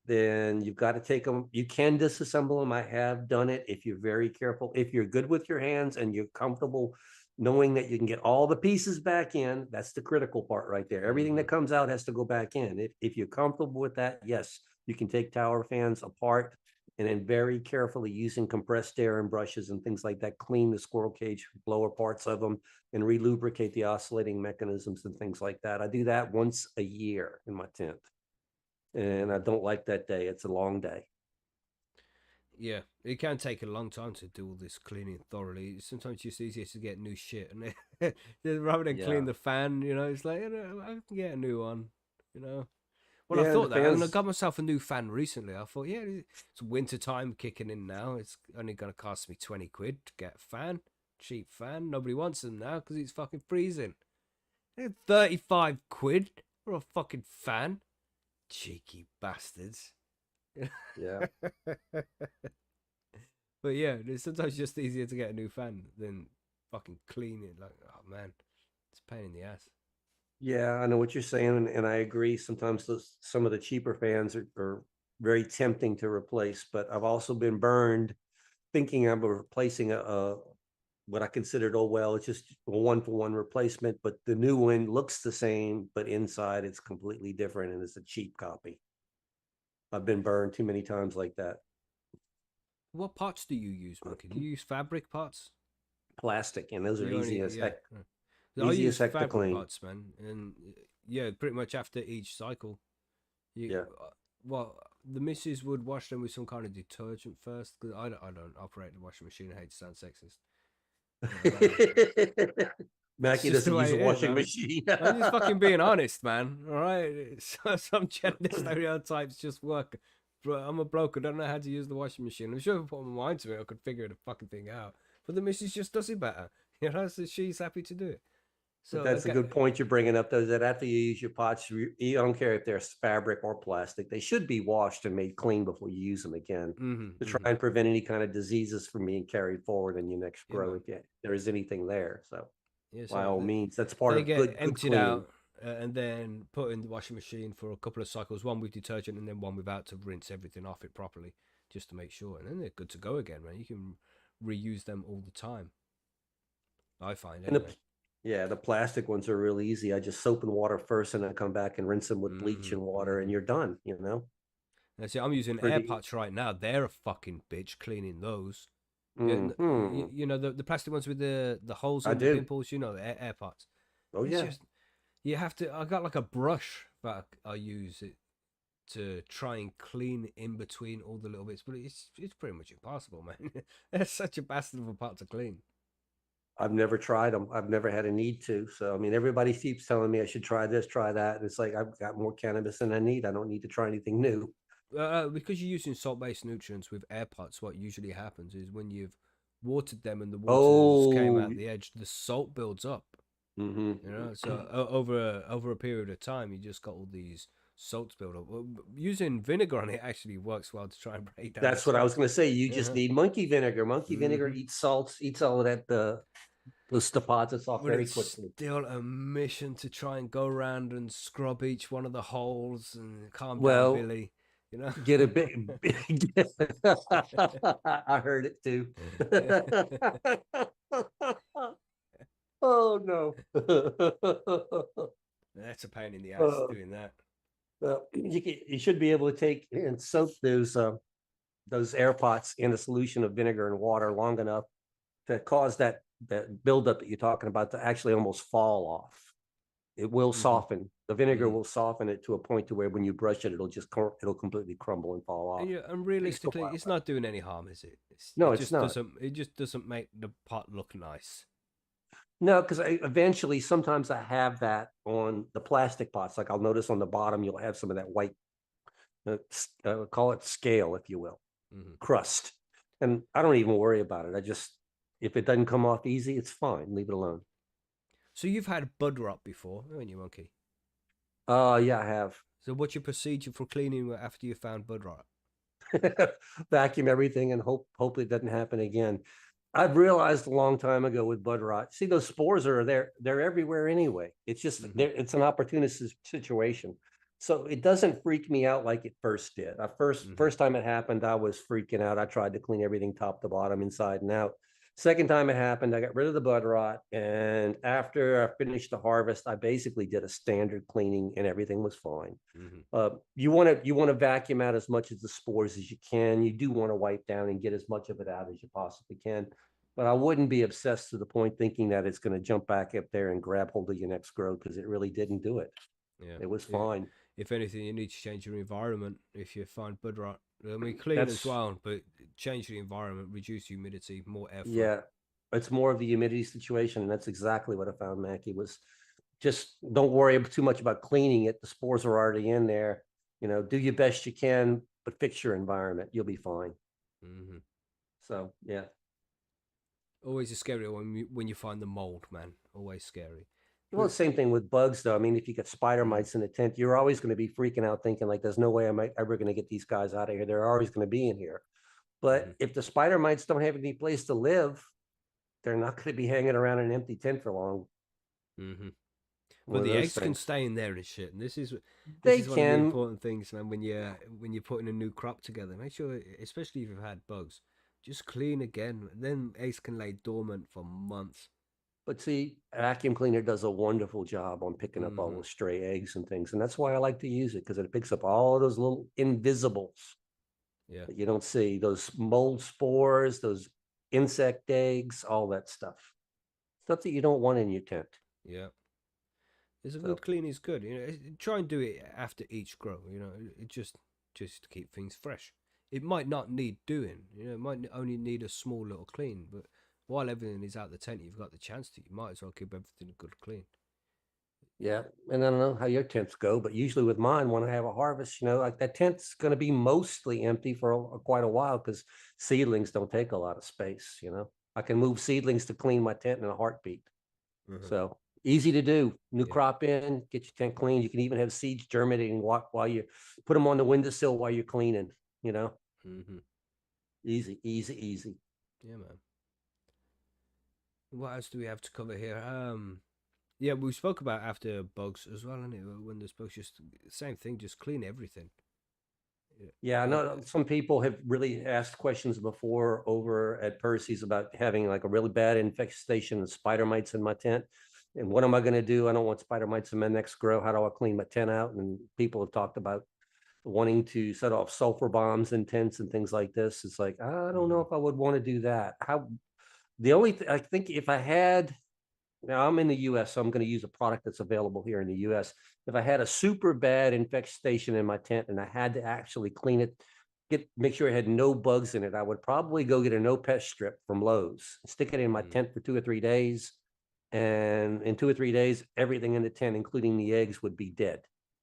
Then you've got to take them. You can disassemble them. I have done it if you're very careful. If you're good with your hands and you're comfortable knowing that you can get all the pieces back in, that's the critical part right there. Everything mm-hmm, that comes out has to go back in. If you're comfortable with that, yes, you can take tower fans apart and then very carefully using compressed air and brushes and things like that, clean the squirrel cage lower parts of them and relubricate the oscillating mechanisms and things like that. I do that once a year in my tent. And I mm-hmm. don't like that day. It's a long day. Yeah, it can take a long time to do all this cleaning thoroughly. Sometimes it's just easier to get new shit, and rather than clean Yeah. the fan, it's like I can get a new one, you know. Well, I Yeah, the thought that, and I fans. got myself a new fan recently. I thought, yeah, it's winter time kicking in now. It's only gonna cost me 20 quid to get a fan, cheap fan. Nobody wants them now because it's fucking freezing. 35 quid for a fucking fan, cheeky bastards. Yeah. But yeah, it's sometimes just easier to get a new fan than fucking clean it. Like, oh man, it's a pain in the ass. Yeah, I know what you're saying, and I agree. Sometimes some of the cheaper fans are very tempting to replace, but I've also been burned thinking I'm replacing a what I considered, oh well, it's just a one-for-one replacement, but the new one looks the same, but inside it's completely different and it's a cheap copy. I've been burned too many times like that. What parts do you use, Monkey? Do you use fabric parts? Plastic, and those are You easy only, as yeah. heck, I easy as use heck to fabric clean. parts, man, and yeah, pretty much after each cycle, you Yeah. well, the missus would wash them with some kind of detergent first because I don't operate the washing machine. I hate to sound sexist, but it's Mackie just the doesn't use way a it is. washing machine. I'm just fucking being honest, man. All right, some gender stereotypes just work. But I'm a bloke. I don't know how to use the washing machine. I'm sure if I put my mind to it, I could figure the fucking thing out. But the missus just does it better, so she's happy to do it. But So that's a good point you're bringing up, though, that after you use your pots, you don't care if they're fabric or plastic, they should be washed and made clean before you use them again to try mm-hmm. and prevent any kind of diseases from being carried forward in your next Yeah, grow man. if there is anything there. So Yeah, by so all means, that's part they of get good emptied cleaning. out and then put in the washing machine for a couple of cycles, one with detergent and then one without to rinse everything off it properly, just to make sure. And then they're good to go again, man. You can reuse them all the time. I find And the anyway. Yeah, the plastic ones are real easy. I just soap and water first and then come back and rinse them with bleach Hmm. and water and Hmm. you're done, you know? And see, I'm using air Pretty. pots right now. They're a fucking bitch cleaning those. Yeah, Hmm. you know the plastic ones with the holes I in the do. pimples. You know the air pots. Oh It's yeah. just you have to. I got like a brush that I use it to try and clean in between all the little bits, but it's pretty much impossible, man. It's such a bastard of a pot to clean. I've never tried them. I've never had a need to. So I mean, everybody keeps telling me I should try this, try that. And it's like I've got more cannabis than I need. I don't need to try anything new. Because you're using salt-based nutrients with air pots, what usually happens is when you've watered them and the waters came Oh, out the edge, the salt builds up. hmm. You know, so over a period of time, you just got all these salts build up. Well, using vinegar on it actually works well to try and break down the That's what I was salt. going to say. You just Uh-huh. need monkey vinegar. Monkey vinegar Hmm. eats salts, eats all of that, those deposits off But very it's quickly. still a mission to try and go around and scrub each one of the holes and calm down Well, Billy. You know. get a bit. I heard it too. Oh no. That's a pain in the ass Uh, doing that. you should be able to take and soak those air pots in a solution of vinegar and water long enough to cause that buildup that you're talking about to actually almost fall off. It will Hmm. soften. The vinegar Hmm. will soften it to a point to where when you brush it, it'll completely crumble and fall And, off. yeah, and Takes a realistically, while it's though. not doing any harm, is it? No, it's not. It just doesn't make the pot look nice. No, because eventually sometimes I have that on the plastic pots. Like I'll notice on the bottom, you'll have some of that white, call it scale, if you will, Hmm. crust. And I don't even worry about it. I just, if it doesn't come off easy, it's fine. Leave it alone. So you've had bud rot before, haven't you, monkey? Yeah, I have. So what's your procedure for cleaning after you found bud rot? Vacuum everything and hope it doesn't happen again. I've realized a long time ago with bud rot. See, those spores are there; they're everywhere anyway. It's just Hmm. there. It's an opportunist situation, so it doesn't freak me out like it first did. I Hmm. first time it happened, I was freaking out. I tried to clean everything top to bottom, inside and out. Second time it happened, I got rid of the bud rot, and after I finished the harvest, I basically did a standard cleaning, and everything was fine. Hmm. You want to vacuum out as much of the spores as you can. You do want to wipe down and get as much of it out as you possibly can. But I wouldn't be obsessed to the point thinking that it's going to jump back up there and grab hold of your next growth because it really didn't do it. Yeah. It was If, fine. if anything, you need to change your environment if you find bud rot. I mean, clean as That's well, but change the environment, reduce humidity, more airflow. yeah. It's more of the humidity situation, and that's exactly what I found, Mackie. Was just don't worry too much about cleaning it. The spores are already in there. Do your best you can, but fix your environment. You'll be fine. Hmm. So yeah. Always a scary when you find the mold, man. Always scary. Well, But same thing with bugs, though. I mean, if you get spider mm, mites in a tent, you're always going to be freaking out, thinking like, "There's no way I'm ever going to get these guys out of here. They're always going to be in here." hmm. But if the spider mites don't have any place to live, they're not going to be hanging around an empty tent for long. Hmm. One But of the those eggs can things. stay in there and shit. And this They is one of the can, important things, man. When you're putting a new crop together, make sure, especially if you've had bugs, just clean again. Then eggs can lay dormant for months. but see, a vacuum cleaner does a wonderful job on picking up all Hmm. those stray eggs and things, and that's why I like to use it because it picks up all those little invisibles Yeah. that you don't see, those mold spores, those insect eggs, all that stuff that you don't want in your tent. Yeah. It's a good So clean is good. Try and do it after each grow. It just to keep things fresh. It might not need doing. It might only need a small little clean. But while everything is out the tent, you've got the chance to. You might as well keep everything good clean. yeah, and I don't know how your tents go, but usually with mine, when I have a harvest, like that tent's going to be mostly empty for quite a while because seedlings don't take a lot of space. I can move seedlings to clean my tent in a heartbeat. Hmm. So easy to do. New Yeah. crop in, get your tent clean. You can even have seeds germinating while you put them on the windowsill while you're cleaning. You know, Hmm. easy, easy, easy. Yeah, man. What else do we have to cover here? Yeah, we spoke about after bugs as well, and when there's bugs, just same thing, just clean everything. Yeah. Yeah, I know some people have really asked questions before over at Percy's about having like a really bad infestation of spider mites in my tent. And what am I going to do? I don't want spider mites in my next grow. How do I clean my tent out? And people have talked about wanting to set off sulfur bombs in tents and things like this. It's like, I don't know if I would want to do that. The only I think if I had, now I'm in the US, so I'm going to use a product that's available here in the US. If I had a super bad infestation in my tent and I had to actually clean it, make sure it had no bugs in it, I would probably go get a no pest strip from Lowe's, stick it in my tent for 2 or 3 days. And in 2 or 3 days, everything in the tent, including the eggs, would be dead.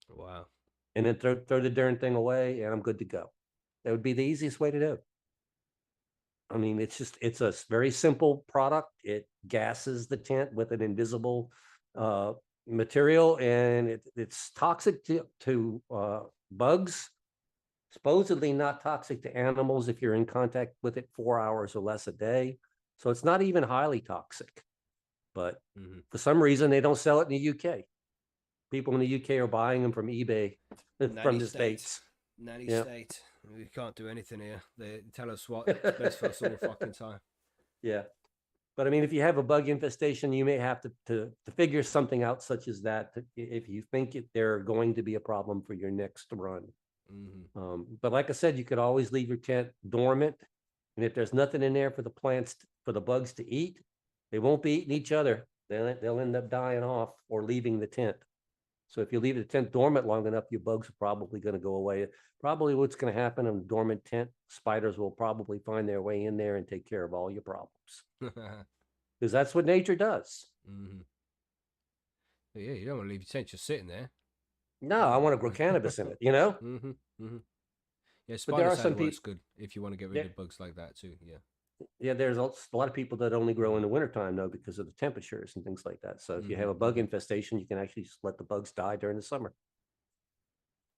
Wow. And then throw the darn thing away and I'm good to go. That would be the easiest way to do it. I mean, it's a very simple product. It gases the tent with an invisible material, and it's toxic to bugs. Supposedly not toxic to animals if you're in contact with it 4 hours or less a day. So it's not even highly toxic. But for some reason, they don't sell it in the UK. People in the UK are buying them from eBay from the States. Nanny Yeah. state. We can't do anything here. They tell us what's best for us all the fucking time. Yeah. But I mean, if you have a bug infestation, you may have to figure something out such as that if you think they're going to be a problem for your next run. But like I said, you could always leave your tent dormant. And if there's nothing in there for the plants, for the bugs to eat, they won't be eating each other. They'll end up dying off or leaving the tent. So if you leave the tent dormant long enough, your bugs are probably going to go away. Probably what's going to happen in a dormant tent, spiders will probably find their way in there and take care of all your problems. Because that's what nature does. But yeah, you don't want to leave your tent just sitting there. No, I want to grow cannabis in it, you know? Yeah, But there are spider some works people good if you want to get rid of bugs like that too. Yeah. Yeah, there's a lot of people that only grow in the wintertime though because of the temperatures and things like that. So if you have a bug infestation, you can actually just let the bugs die during the summer.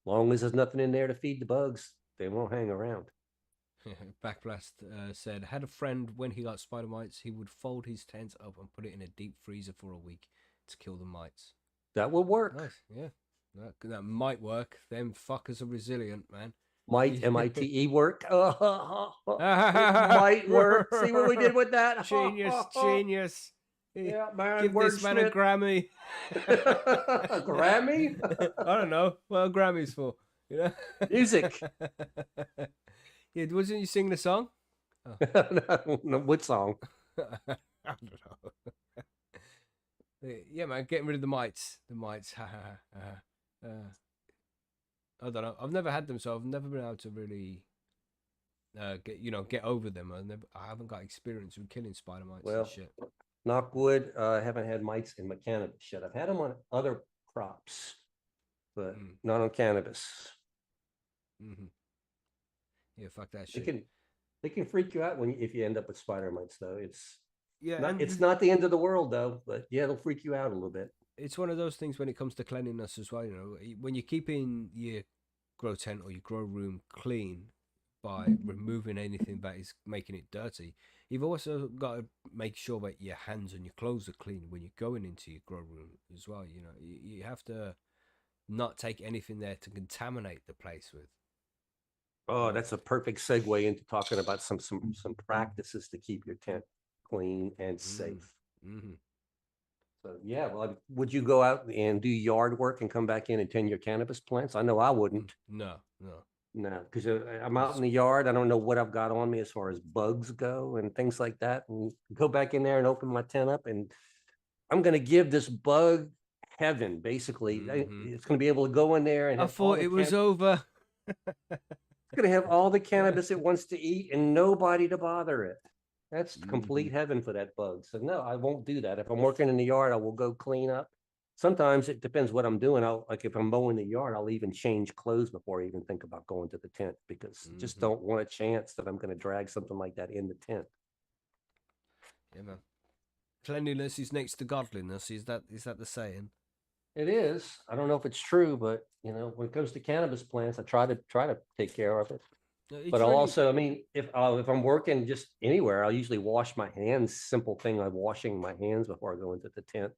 Long as there's nothing in there to feed the bugs, they won't hang around. Backblast said, had a friend when he got spider mites, he would fold his tent up and put it in a deep freezer for a week to kill the mites. That will work. Nice, yeah. That might work. Them fuckers are resilient, man. Might, M-I-T-E work. It might work. See what we did with that? Genius. Yeah, man. Give this man a Grammy. A Grammy? I don't know. What are Grammys for? You know? Music. Yeah, wasn't you singing the song? Oh. No, what song? I don't know. Yeah, man, getting rid of the mites. The mites. I don't know. I've never had them, so I've never been able to really get over them. I haven't got experience with killing spider mites and shit. Knock wood. I haven't had mites in my cannabis yet. I've had them on other crops, but not on cannabis. Yeah, fuck that shit. They can freak you out if you end up with spider mites, though. It's not the end of the world, though. But yeah, it'll freak you out a little bit. It's one of those things when it comes to cleanliness as well. You know, when you're keeping your grow tent or your grow room clean by removing anything that is making it dirty, you've also got to make sure that your hands and your clothes are clean when you're going into your grow room as well. You know, you have to not take anything there to contaminate the place with. Oh, that's a perfect segue into talking about some practices to keep your tent clean and safe. So yeah, well, would you go out and do yard work and come back in and tend your cannabis plants? I know I wouldn't. No, because I'm out in the yard. I don't know what I've got on me as far as bugs go and things like that. And go back in there and open my tent up, and I'm going to give this bug heaven. Basically, it's going to be able to go in there and. I thought it was over. It's going to have all the cannabis it wants to eat and nobody to bother it. That's complete heaven for that bug. So no, I won't do that. If I'm working in the yard, I will go clean up. Sometimes it depends what I'm doing. If I'm mowing the yard, I'll even change clothes before I even think about going to the tent because just don't want a chance that I'm going to drag something like that in the tent. Yeah, man. Cleanliness is next to godliness. Is that the saying? It is. I don't know if it's true, but when it comes to cannabis plants, I try to take care of it. But I'll also, I mean, if I'm working just anywhere, I'll usually wash my hands. Simple thing, like washing my hands before I go into the tent.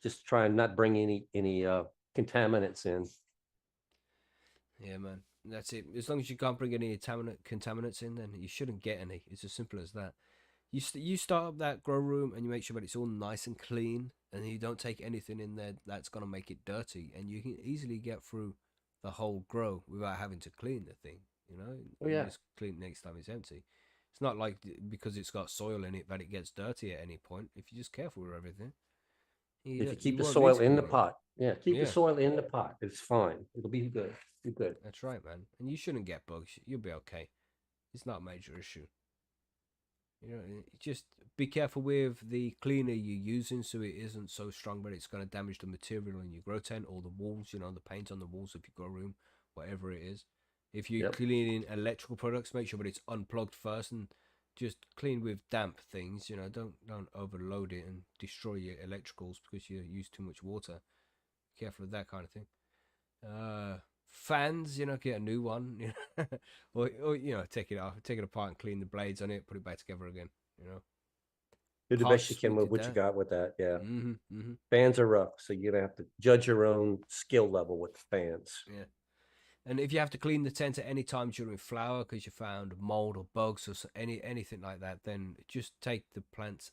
Just try and not bring any contaminants in. Yeah, man, that's it. As long as you can't bring any contaminants in, then you shouldn't get any. It's as simple as that. You start up that grow room and you make sure that it's all nice and clean, and you don't take anything in there that's going to make it dirty, and you can easily get through the whole grow without having to clean the thing. You know, Oh you yeah. just clean it next time it's empty. It's not like because it's got soil in it that it gets dirty at any point. If you're just careful with everything, If you you keep the won't need soil to in the clean it. pot, yeah, keep the Yeah, soil in the pot. It's fine. It'll be good. Be good. that's right, man. And you shouldn't get bugs. You'll be okay. It's not a major issue. You know, just be careful with the cleaner you're using so it isn't so strong that it's going to damage the material in your grow tent or the walls, you know, the paint on the walls of your grow room, whatever it is. If you're Yep. cleaning electrical products, make sure that it's unplugged first and just clean with damp things. You know, don't overload it and destroy your electricals because you use too much water. Careful with that kind of thing. Fans, you know, get a new one, you know, or you know, take it off, take it apart and clean the blades on it, put it back together again. You know, Do the best you pots, can we with did what you that. got with that. Yeah. Mm-hmm. Mm-hmm. Fans are rough, so you're gonna have to judge your own skill level with the fans. Yeah. And if you have to clean the tent at any time during flower because you found mold or bugs or anything like that, then just take the plants.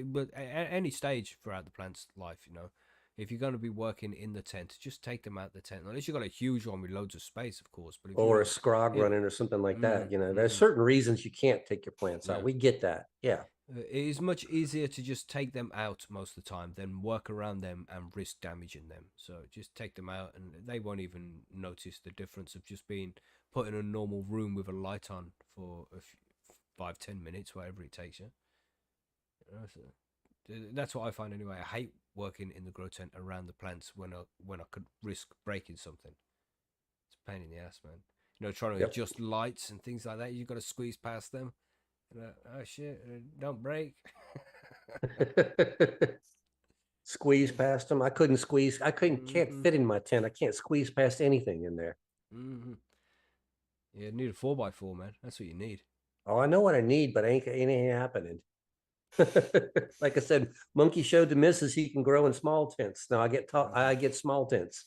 But at any stage throughout the plant's life, you know, if you're going to be working in the tent, just take them out the tent. Unless you've got a huge one with loads of space, of course. But if Or a you're, scrog it, running or something like that. There's mm-hmm, certain reasons you can't take your plants out. yeah. We get that. Yeah. It is much easier to just take them out most of the time than work around them and risk damaging them. So just take them out, and they won't even notice the difference of just being put in a normal room with a light on for 5-10 minutes, whatever it takes you. So that's what I find anyway. I hate working in the grow tent around the plants when I could risk breaking something. It's a pain in the ass, man. You know, trying to Yep. adjust lights and things like that. You got to squeeze past them. Oh shit! Don't break. Squeeze past them. I couldn't squeeze. I couldn't can't Mm-hmm. fit in my tent. I can't squeeze past anything in there. Mm-hmm. Yeah, you need a 4x4, man. That's what you need. Oh, I know what I need, but ain't happening. Like I said, Monkey showed the missus he can grow in small tents. Now I get taught. Mm-hmm. I get small tents.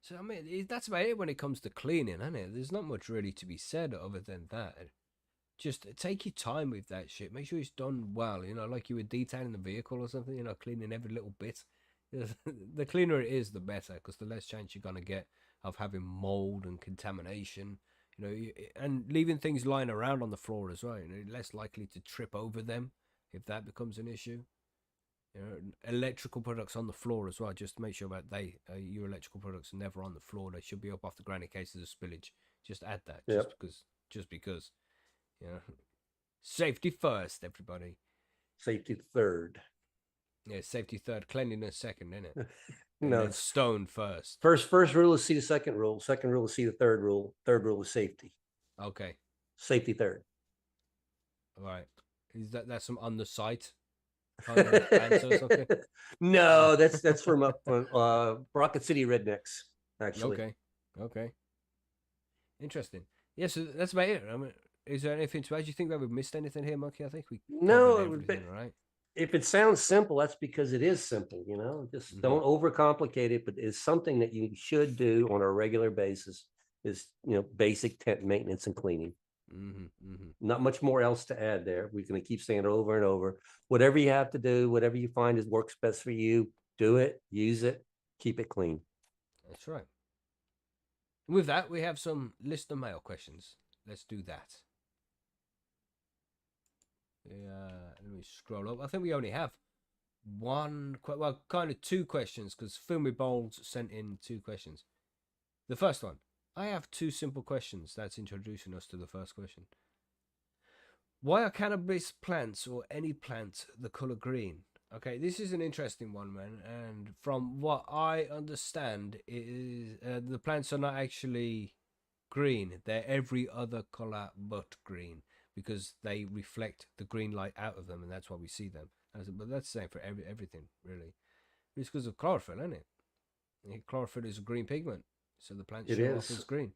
So I mean, that's about it when it comes to cleaning, isn't it? There's not much really to be said other than that. Just take your time with that shit. Make sure it's done well. You know, like you were detailing the vehicle or something. You know, cleaning every little bit. The cleaner it is, the better, because the less chance you're gonna get of having mold and contamination. You know, and leaving things lying around on the floor as well. You know, less likely to trip over them if that becomes an issue. You know, electrical products on the floor as well. Just make sure that your electrical products are never on the floor. They should be up off the ground in case there's a spillage. Just add that, Yep. just because. You know, safety first, everybody. Safety third. Yeah, safety third, cleanliness second, isn't it? And No, then stone first. first rule is see the second rule. Second rule is see the third rule. Third rule is safety. Okay, Safety third. all right. Is that's some on the site kind of answer or something? No, that's from up from Rocket City Rednecks, actually. Okay, okay, interesting. Yeah, so that's about it. I mean, is there anything to add? Do you think that we've missed anything here, Monkey? I think we covered No, everything, right? if it sounds simple, that's because it is simple, just Mm-hmm. don't overcomplicate it, but it's something that you should do on a regular basis is, basic tent maintenance and cleaning. Mm-hmm. Mm-hmm. Not much more else to add there. We're going to keep saying it over and over. Whatever you have to do, whatever you find is works best for you, do it, use it, keep it clean. That's right. With that, we have some listener mail questions. Let's do that. Let me scroll up. I think we only have kind of two questions because Filmy Bowls sent in two questions. The first one, I have two simple questions that's introducing us to the first question. Why are cannabis plants or any plant the color green? Okay, this is an interesting one, man. And from what I understand, is the plants are not actually green. They're every other color but green because they reflect the green light out of them, and that's why we see them. But that's the same for everything, really. It's because of chlorophyll, isn't it? Chlorophyll is a green pigment, so the plants It show off is. as green.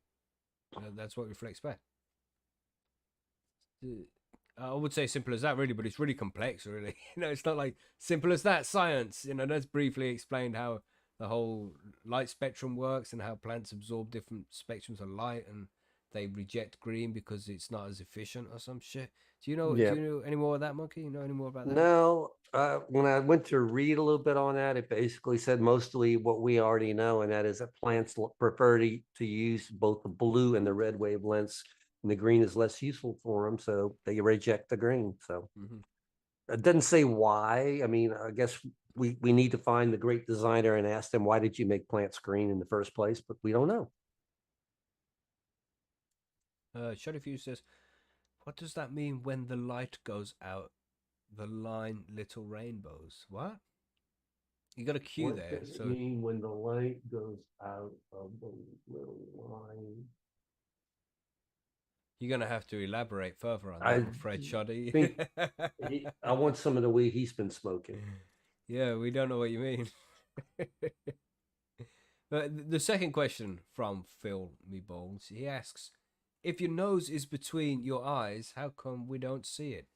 That's what reflects back. I would say simple as that, really, but it's really complex, really. It's not like simple as that. Science, that's briefly explained how the whole light spectrum works and how plants absorb different spectrums of light, and they reject green because it's not as efficient or some shit. Do you know? Do Yeah. you know any more of that, Monkey? You know any more about that? No, when I went to read a little bit on that, it basically said mostly what we already know, and that is that plants prefer to use both the blue and the red wavelengths, and the green is less useful for them, so they reject the green. So Mm-hmm. it doesn't say why. I mean, I guess we need to find the great designer and ask them, why did you make plants green in the first place? But we don't know. Shuddyfuse says, "What does that mean when the light goes out? The line little rainbows. What? You got a Q What there, does it so mean when the light goes out of the little line? you're gonna have to elaborate further on that, I I'm afraid, Shoddy." think I want some of the weed he's been smoking. Yeah, we don't know what you mean. But the second question from Phil Meebones, he asks, "If your nose is between your eyes, how come we don't see it?"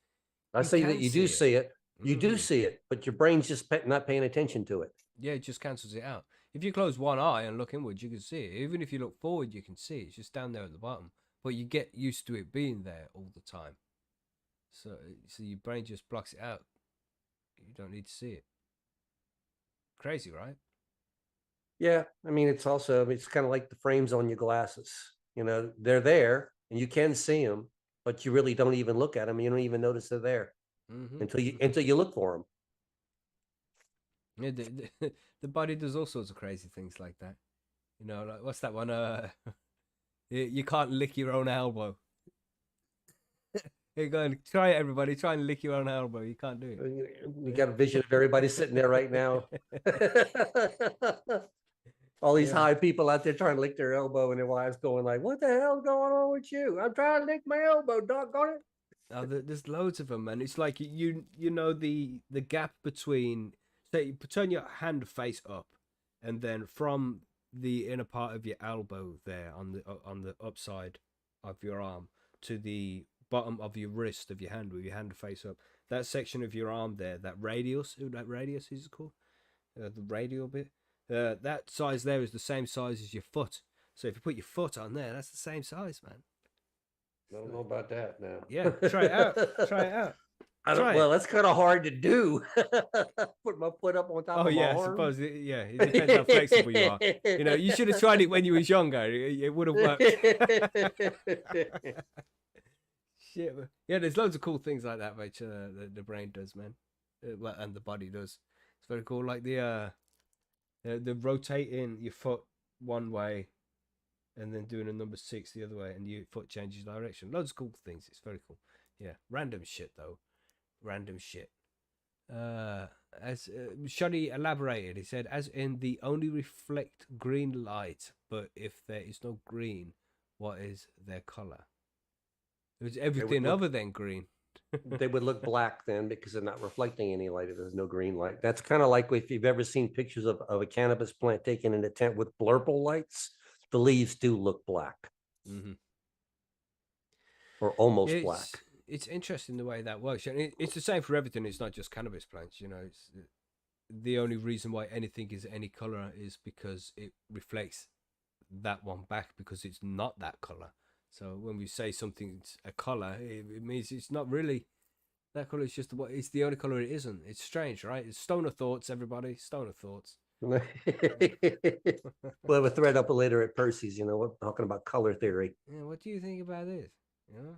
I You say that can you do see it. see it. You do Hmm. see it, but your brain's just not paying attention to it. Yeah, it just cancels it out. If you close one eye and look inwards, you can see it. Even if you look forward, you can see it. It's just down there at the bottom. But you get used to it being there all the time. So your brain just blocks it out. You don't need to see it. Crazy, right? Yeah, I mean, it's kind of like the frames on your glasses. You know, they're there and you can see them, but you really don't even look at them. You don't even notice they're there Mm-hmm. until you look for them. Yeah, the body does all sorts of crazy things like that. You know, like what's that one? You can't lick your own elbow. Here, go and try it, everybody. Try and lick your own elbow. You can't do We it. got a vision of everybody sitting there right now. All these Yeah. high people out there trying to lick their elbow, and their wives going like, "What the hell's going on with you? I'm trying to lick my elbow, doggone it." There's loads of them, man. It's like you know the gap between, say, you turn your hand face up, and then from the inner part of your elbow there on the upside of your arm to the bottom of your wrist of your hand with your hand face up. That section of your arm there, that radius is it called, the radial bit. That size there is the same size as your foot. So if you put your foot on there, that's the same size, man. I don't So, know about that now. yeah, try it out. Try it out. I don't. Try Well, it. that's kind of hard to do. Put my foot up on top Oh of my yeah, I arm. suppose. Yeah, it depends how flexible you are. You know, you should have tried it when you was younger. It would have worked. Shit. Yeah, there's loads of cool things like that, which the brain does, man. And the body does. It's very cool. Like the rotating your foot one way and then doing a number six the other way, and your foot changes direction. Loads of cool things. It's very cool. Yeah, random shit though. Random shit. Uh, as Shoddy elaborated, he said, as in the only reflect green light, but if there is no green, what is their color? It was They would everything look. other than green. They would look black then because they're not reflecting any light. If there's no green light, that's kind of like if you've ever seen pictures of a cannabis plant taken in a tent with blurple lights. The leaves do look black Mm-hmm. or almost It's black. it's interesting the way that works, and it's the same for everything. It's not just cannabis plants. You know, it's the only reason why anything is any color is because it reflects that one back because it's not that color. So when we say something's a color, it means it's not really that color. It's just what it's the only color it isn't. It's strange, right? It's stoner thoughts, everybody. Stoner thoughts. We'll have a thread up later at Percy's. We're talking about color theory. Yeah, what do you think about this? You know.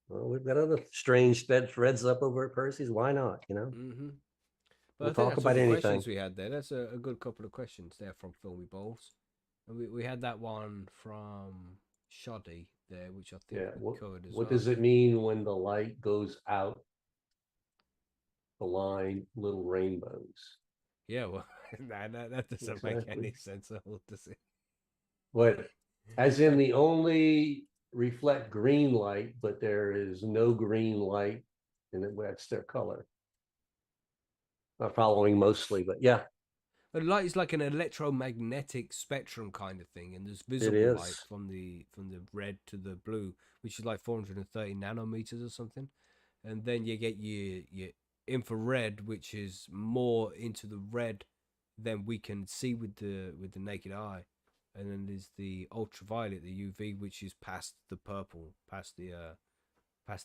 Well, we've got other strange threads up over at Percy's. Why not? Mm-hmm. But We'll I think talk that's all about the anything. questions we had there. That's a good couple of questions there from Filmy Balls. And we had that one from Shoddy there, which I think Yeah. we What covered as what well. does it mean when the light goes out the line, little rainbows? Yeah, well, that doesn't make Exactly. any sense at all, does it? What, as in the only reflect green light, but there is no green light, and that's their color. Not following mostly, but yeah, But light is like an electromagnetic spectrum kind of thing, and there's it visible light is. from the red to the blue, which is like 430 nanometers or something, and then you get your infrared, which is more into the red than we can see with the naked eye, and then there's the ultraviolet, the UV, which is past the purple, past the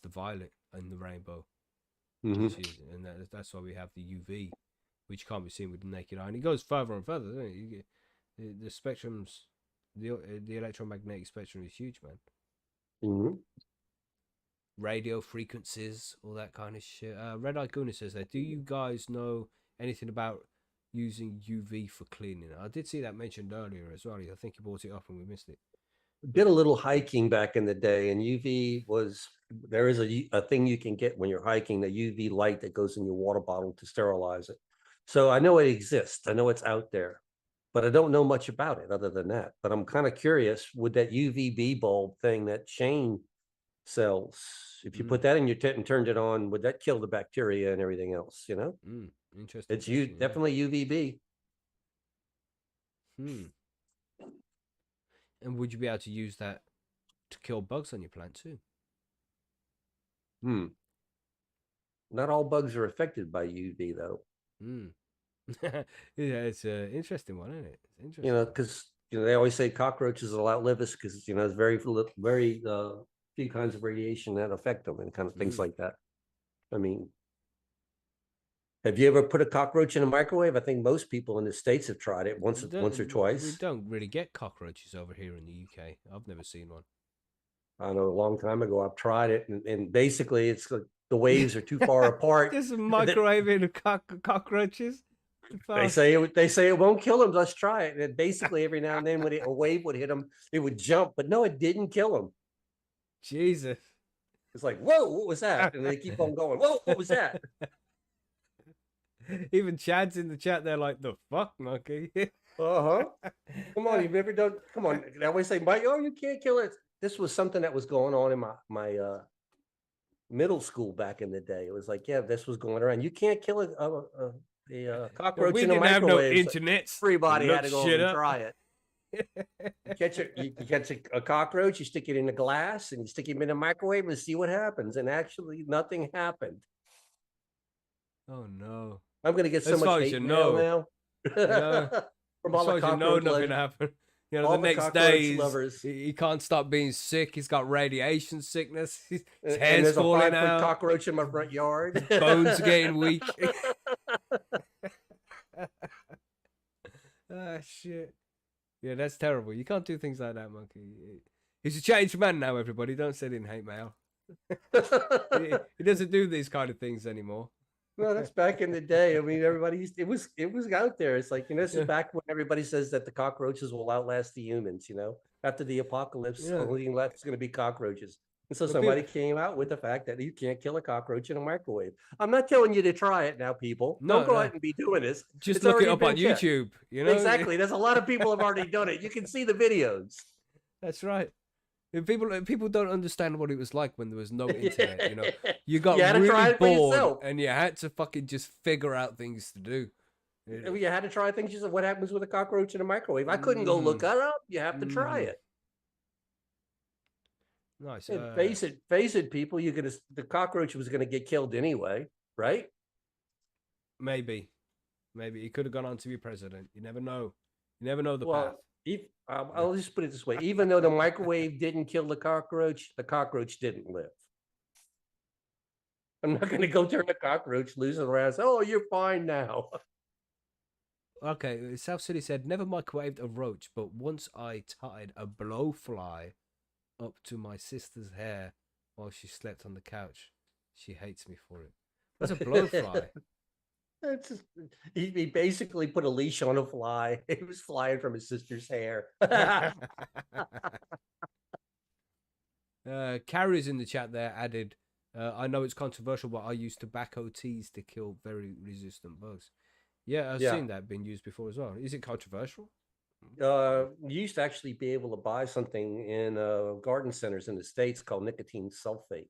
violet and the rainbow, Hmm. which is, and that's why we have the UV, which can't be seen with the naked eye, and it goes further and further, doesn't it? You get, the spectrums, the electromagnetic spectrum is huge, man. Hmm. Radio frequencies, all that kind of shit. Red Eye Guna says that. Do you guys know anything about using UV for cleaning? I did see that mentioned earlier as well. I think you brought it up and we missed it. Did a little hiking back in the day, and UV was there is a thing you can get when you're hiking, the UV light that goes in your water bottle to sterilize it. So I know it exists. I know it's out there, but I don't know much about it other than that. But I'm kind of curious, would that UVB bulb thing that Shane sells, if you put that in your tent and turned it on, would that kill the bacteria and everything else? Interesting It's you question. definitely UVB. Hmm. And would you be able to use that to kill bugs on your plant too? Hmm. Not all bugs are affected by UV though. Hmm. Yeah, it's an interesting one, isn't it? It's You interesting know, one. because they always say cockroaches will outlive us because there's very few kinds of radiation that affect them and kind of things Hmm. like that. I mean, have you ever put a cockroach in a microwave? I think most people in the States have tried it once or We twice. don't really get cockroaches over here in the UK. I've never seen one. I know a long time ago I've tried it, and basically it's like the waves are too far apart. Just That microwaving cockroaches. The fuck? they say it won't kill them. Let's try it. And basically every now and then when a wave would hit them, it would jump, but no, it didn't kill them. Jesus. It's like, whoa, what was that? And they keep on going, whoa, what was that? Even Chad's in the chat. They're like, the fuck, monkey. Uh-huh. Come on, you've ever done, come on. They always say, Mike, oh, you can't kill it. This was something that was going on in my middle school back in the day. It was like, yeah, this was going around. You can't kill a No, cockroach we in a didn't have no microwave. So internet to everybody had look to go over shit and up. try it. You catch a cockroach, you stick it in a glass, and you stick him in a microwave and see what happens. And actually, nothing happened. Oh no. I'm gonna get so As much far as you hate mail know, now you know, from as all the far as you know, cockroach nothing legends, happened. You know, the all the next day cockroach lovers. he can't stop being sick. He's got radiation sickness. His And hair's there's a falling 5 foot out. cockroach in my front yard. His bones are getting weak. Ah, shit. Yeah, that's terrible. You can't do things like that, monkey. He's a changed man now, everybody. Don't send in hate mail. He doesn't do these kind of things anymore. No, that's back in the day. I mean, everybody it was out there. It's like, this is Yeah. back when everybody says that the cockroaches will outlast the humans, after the apocalypse, Yeah. only left is going to be cockroaches. And so But somebody came out with the fact that you can't kill a cockroach in a microwave. I'm not telling you to try it now, people. Don't no, go no. out and be doing this. Just It's look it already up on been checked. YouTube, you know? Exactly. There's a lot of people have already done it. You can see the videos. That's right. People don't understand what it was like when there was no internet, you know. You got You had to try really it for bored yourself. and you had to fucking just figure out things to do. You had to try things. You said, what happens with a cockroach in a microwave? I couldn't go look Mhm. that up. You have to try Mhm. it. Nice. And face it, people. The cockroach was gonna get killed anyway, right? Maybe he could have gone on to be president. You never know. You never know the path. Well, I'll just put it this way: even though the microwave didn't kill the cockroach didn't live. I'm not gonna go turn the cockroach loose around. And say, oh, you're fine now. Okay, South City said never microwaved a roach, but once I tied a blowfly up to my sister's hair while she slept on the couch. She hates me for it. What's a blowfly? It's just, he basically put a leash on a fly. It was flying from his sister's hair. Carrie's in the chat there added, I know it's controversial, but I use tobacco teas to kill very resistant bugs. Yeah, I've seen that being used before as well. Is it controversial? You used to actually be able to buy something in garden centers in the States called nicotine sulfate.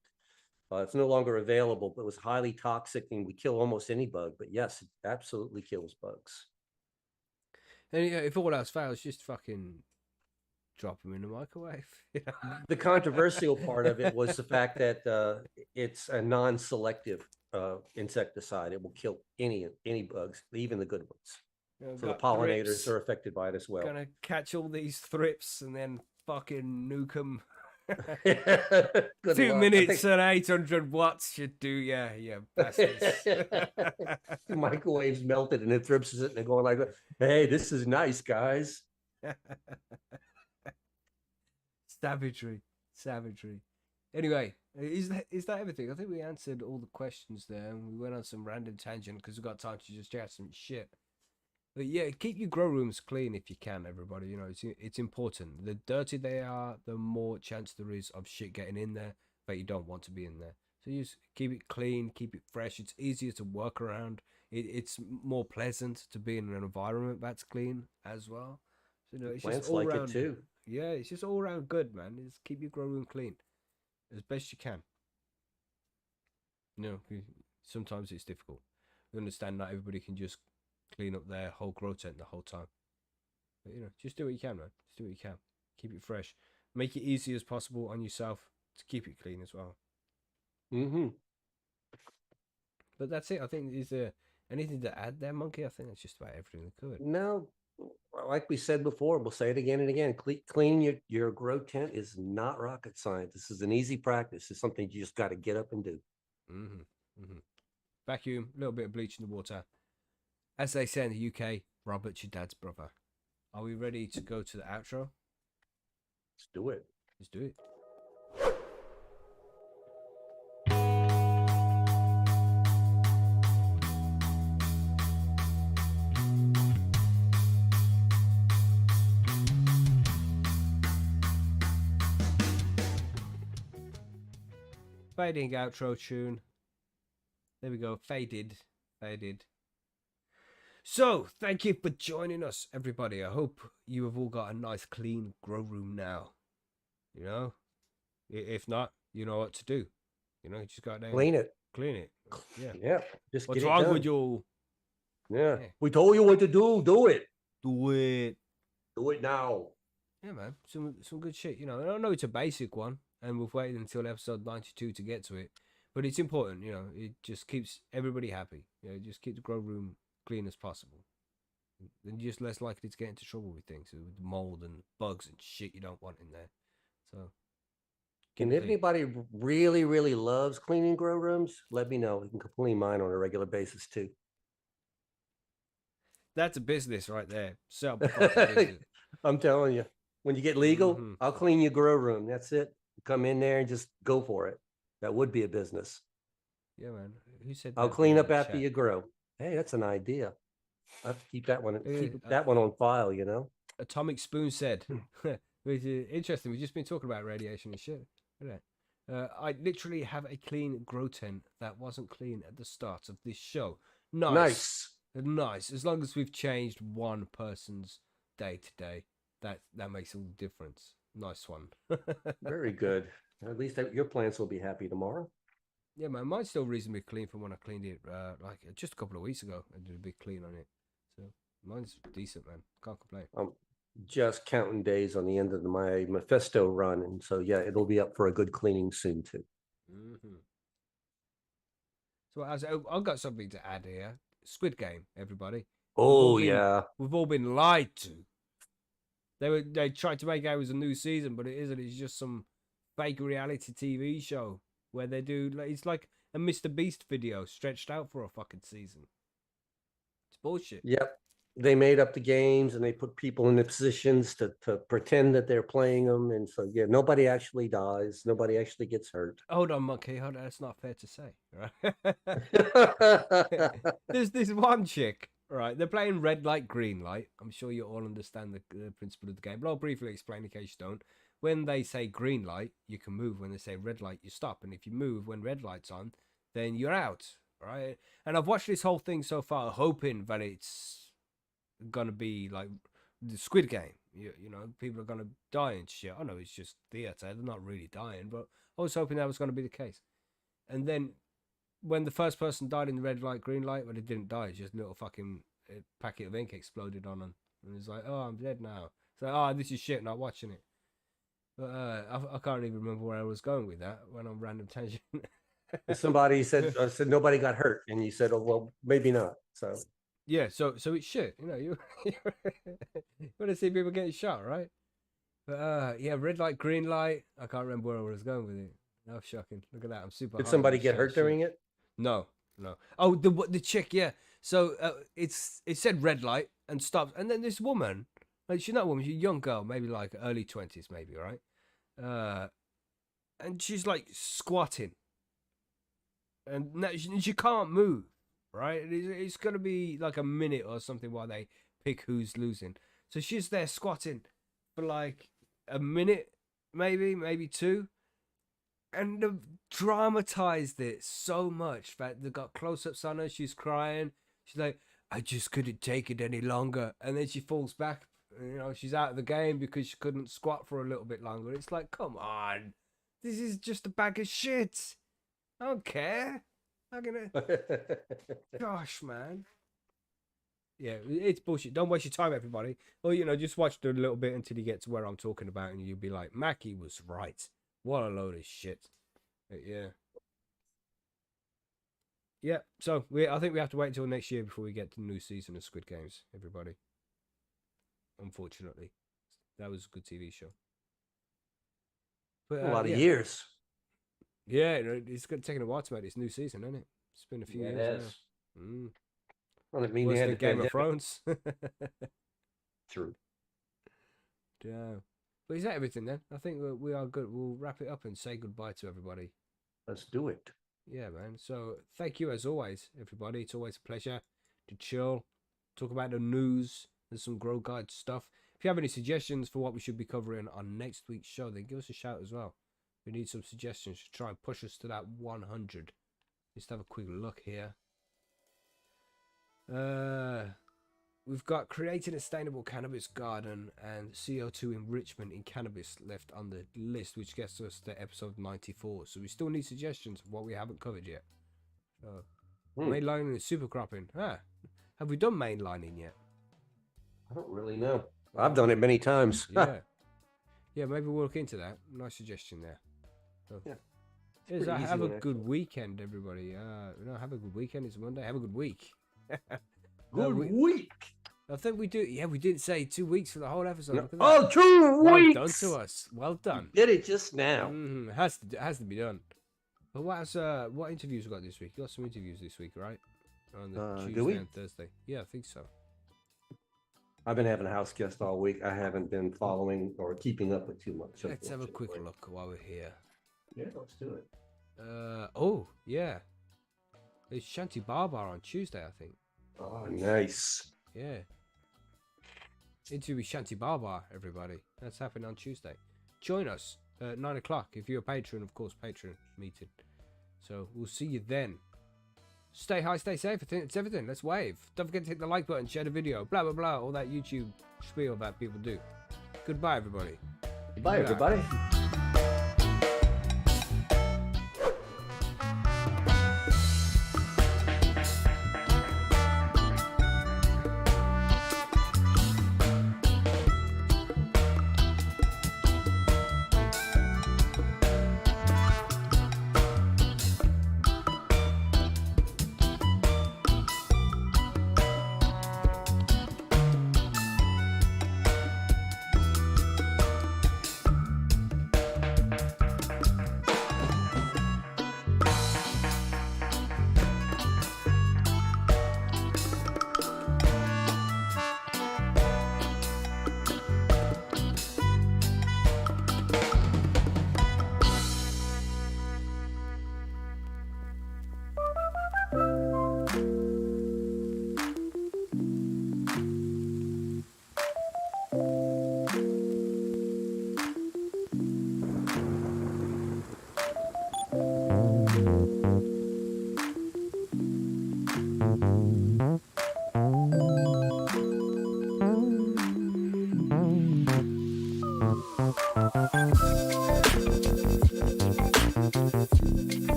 It's no longer available, but it was highly toxic and would kill almost any bug. But yes, it absolutely kills bugs. And if all else fails, just fucking drop them in the microwave. The controversial part of it was the fact that it's a non-selective insecticide. It will kill any bugs, even the good ones. You know, So the got pollinators thrips. are affected by it as well. Gonna catch all these thrips and then fucking nuke them. Good 2 minutes luck. and 800 watts should do, yeah, bastards. The microwave's melted and the thrips is sitting there going like, hey, this is nice, guys. Savagery, savagery. Anyway, is that everything? I think we answered all the questions there, and we went on some random tangent because we got time to just chat some shit. But yeah, keep your grow rooms clean if you can, everybody. You know, it's important. The dirtier they are, the more chance there is of shit getting in there that you don't want to be in there. So just keep it clean, keep it fresh. It's easier to work around. It's more pleasant to be in an environment that's clean as well. So you know, it's just Plants all like it around. too. Yeah, it's just all around good, man. Just keep your grow room clean as best you can. You know, sometimes it's difficult. We understand not everybody can just clean up their whole grow tent the whole time. But you know, just do what you can, man. Just do what you can. Keep it fresh. Make it easy as possible on yourself to keep it clean as well. Mm-hmm. But that's it. I think is there anything to add there, Monkey? I think that's just about everything we could. No, like we said before, we'll say it again and again. Cleaning your grow tent is not rocket science. This is an easy practice. It's something you just got to get up and do. Vacuum, a little bit of bleach in the water. As they say in the UK, Robert's your dad's brother. Are we ready to go to the outro? Let's do it. Let's do it. Fading outro tune. There we go. Faded. So, thank you for joining us, everybody. I hope you have all got a nice, clean grow room now. You know, if not, you know what to do. You know, you just got to Clean it. Clean it. Yeah. Yeah. Just What's get it wrong done. with you? Yeah. We told you what to do. Do it. Do it. Do it now. Yeah, man. Some good shit. You know, I know it's a basic one, and we've waited until episode 92 to get to it, but it's important. You know, it just keeps everybody happy. You know, just keep the grow room clean as possible. Then you're just less likely to get into trouble with things, with mold and bugs and shit you don't want in there. So, and if anybody really, really loves cleaning grow rooms, let me know. We can clean mine on a regular basis too. That's a business right there. I'm telling you, when you get legal, I'll clean your grow room. That's it. Come in there and just go for it. That would be a business. Yeah, man. Who said I'll clean up after you grow. Hey, that's an idea. I have to keep that one. Keep that one on file. You know. Atomic Spoon said, which is interesting. We've just been talking about radiation and shit. I literally have a clean grow tent that wasn't clean at the start of this show. Nice. As long as we've changed one person's day to day, that makes all the difference. Nice one. Very good. At least your plants will be happy tomorrow. Yeah, man. Mine's still reasonably clean from when I cleaned it like just a couple of weeks ago. I did a big clean on it. So mine's decent, man. Can't complain. I'm just counting days on the end of my Mephisto run. And so, yeah, it'll be up for a good cleaning soon, too. So I've got something to add here. Squid Game, everybody. Oh, we've all been lied to. They tried to make out it was a new season, but it isn't. It's just some fake reality TV show where they do it's like a Mr. Beast video stretched out for a fucking season. It's bullshit. Yep. They made up the games and they put people in the positions to pretend that they're playing them. And so, yeah, nobody actually dies. Nobody actually gets hurt. Hold on, Monkey. Hold on. That's not fair to say. Right? There's this one chick, right? They're playing red light, green light. I'm sure you all understand the principle of the game, but I'll briefly explain in case you don't. When they say green light, you can move. When they say red light, you stop. And if you move when red light's on, then you're out, right? And I've watched this whole thing so far, hoping that it's gonna be like the Squid Game. You know, people are gonna die and shit. I know it's just theatre; they're not really dying, but I was hoping that was gonna be the case. And then when the first person died in the red light, green light, well, it didn't die. It's just a little fucking packet of ink exploded on them, and it's like, oh, I'm dead now. So, oh, this is shit. Not watching it. But I can't even remember where I was going with that. Went on random tangent. Somebody said nobody got hurt, and you said, oh well, maybe not. So Yeah, so it's shit. You know, you want to see people getting shot, right? But yeah, red light, green light. I can't remember where I was going with it. Oh, shocking! Look at that. I'm super. Did high on somebody this get shit. hurt during it? No, no. Oh, the chick, yeah. So it said red light and stopped, and then this woman, like she's not a woman, she's a young girl, maybe like early 20s, maybe, right? And she's like squatting, and now she can't move, right? It's gonna be like a minute or something while they pick who's losing. So she's there squatting for like a minute, maybe two, and they've dramatized it so much that they got close-ups on her. She's crying. She's like, I just couldn't take it any longer. And then she falls back. You know, she's out of the game because she couldn't squat for a little bit longer. It's like, come on. This is just a bag of shit. I don't care. I'm gonna... Gosh, man. Yeah, it's bullshit. Don't waste your time, everybody. Or, you know, just watch a little bit until you get to where I'm talking about and you'll be like, Mackie was right. What a load of shit. But yeah. Yeah, so I think we have to wait until next year before we get to the new season of Squid Games, everybody. Unfortunately. That was a good TV show. But, A lot of yeah. years. Yeah, it's taken a while to make this new season, hasn't it? It's been a few years now. Well, I mean, Worse you had than the Game of pandemic. Thrones. True. Yeah. But is that everything then? I think we are good. We'll wrap it up and say goodbye to everybody. Let's do it. Yeah, man. So thank you as always, everybody. It's always a pleasure to chill, talk about the news. There's some Grow Guide stuff. If you have any suggestions for what we should be covering on next week's show, then give us a shout as well. We need some suggestions to try and push us to that 100. Just have a quick look here. We've got creating a sustainable cannabis garden and CO2 enrichment in cannabis left on the list, which gets us to episode 94. So we still need suggestions of what we haven't covered yet. Mainlining and super cropping. Have we done mainlining yet? I don't really know. I've done it many times. Yeah. Yeah, maybe we'll look into that. Nice suggestion there. So, yeah. Have a good weekend, everybody. Have a good weekend. It's Monday. Have a good week. Good week. I think we do. Yeah, we didn't say 2 weeks for the whole episode. No. Look at Oh, that. 2 weeks. Well done to us. Well done. You did it just now. It has to be done. But what interviews we got this week? You got some interviews this week, right? On the Tuesday and Thursday. Yeah, I think so. I've been having a house guest all week. I haven't been following or keeping up with too much. Let's have a quick look while we're here. Yeah, let's do it. Oh, yeah. It's Shanti Barbar on Tuesday, I think. Oh, nice. Yeah. Interview with Shanti Barbar, everybody. That's happening on Tuesday. Join us at 9 o'clock. If you're a patron, of course, patron meeting. So we'll see you then. Stay high, stay safe. It's everything. Let's wave. Don't forget to hit the like button, share the video, blah, blah, blah. All that YouTube spiel that people do. Goodbye, everybody. Goodbye, everybody.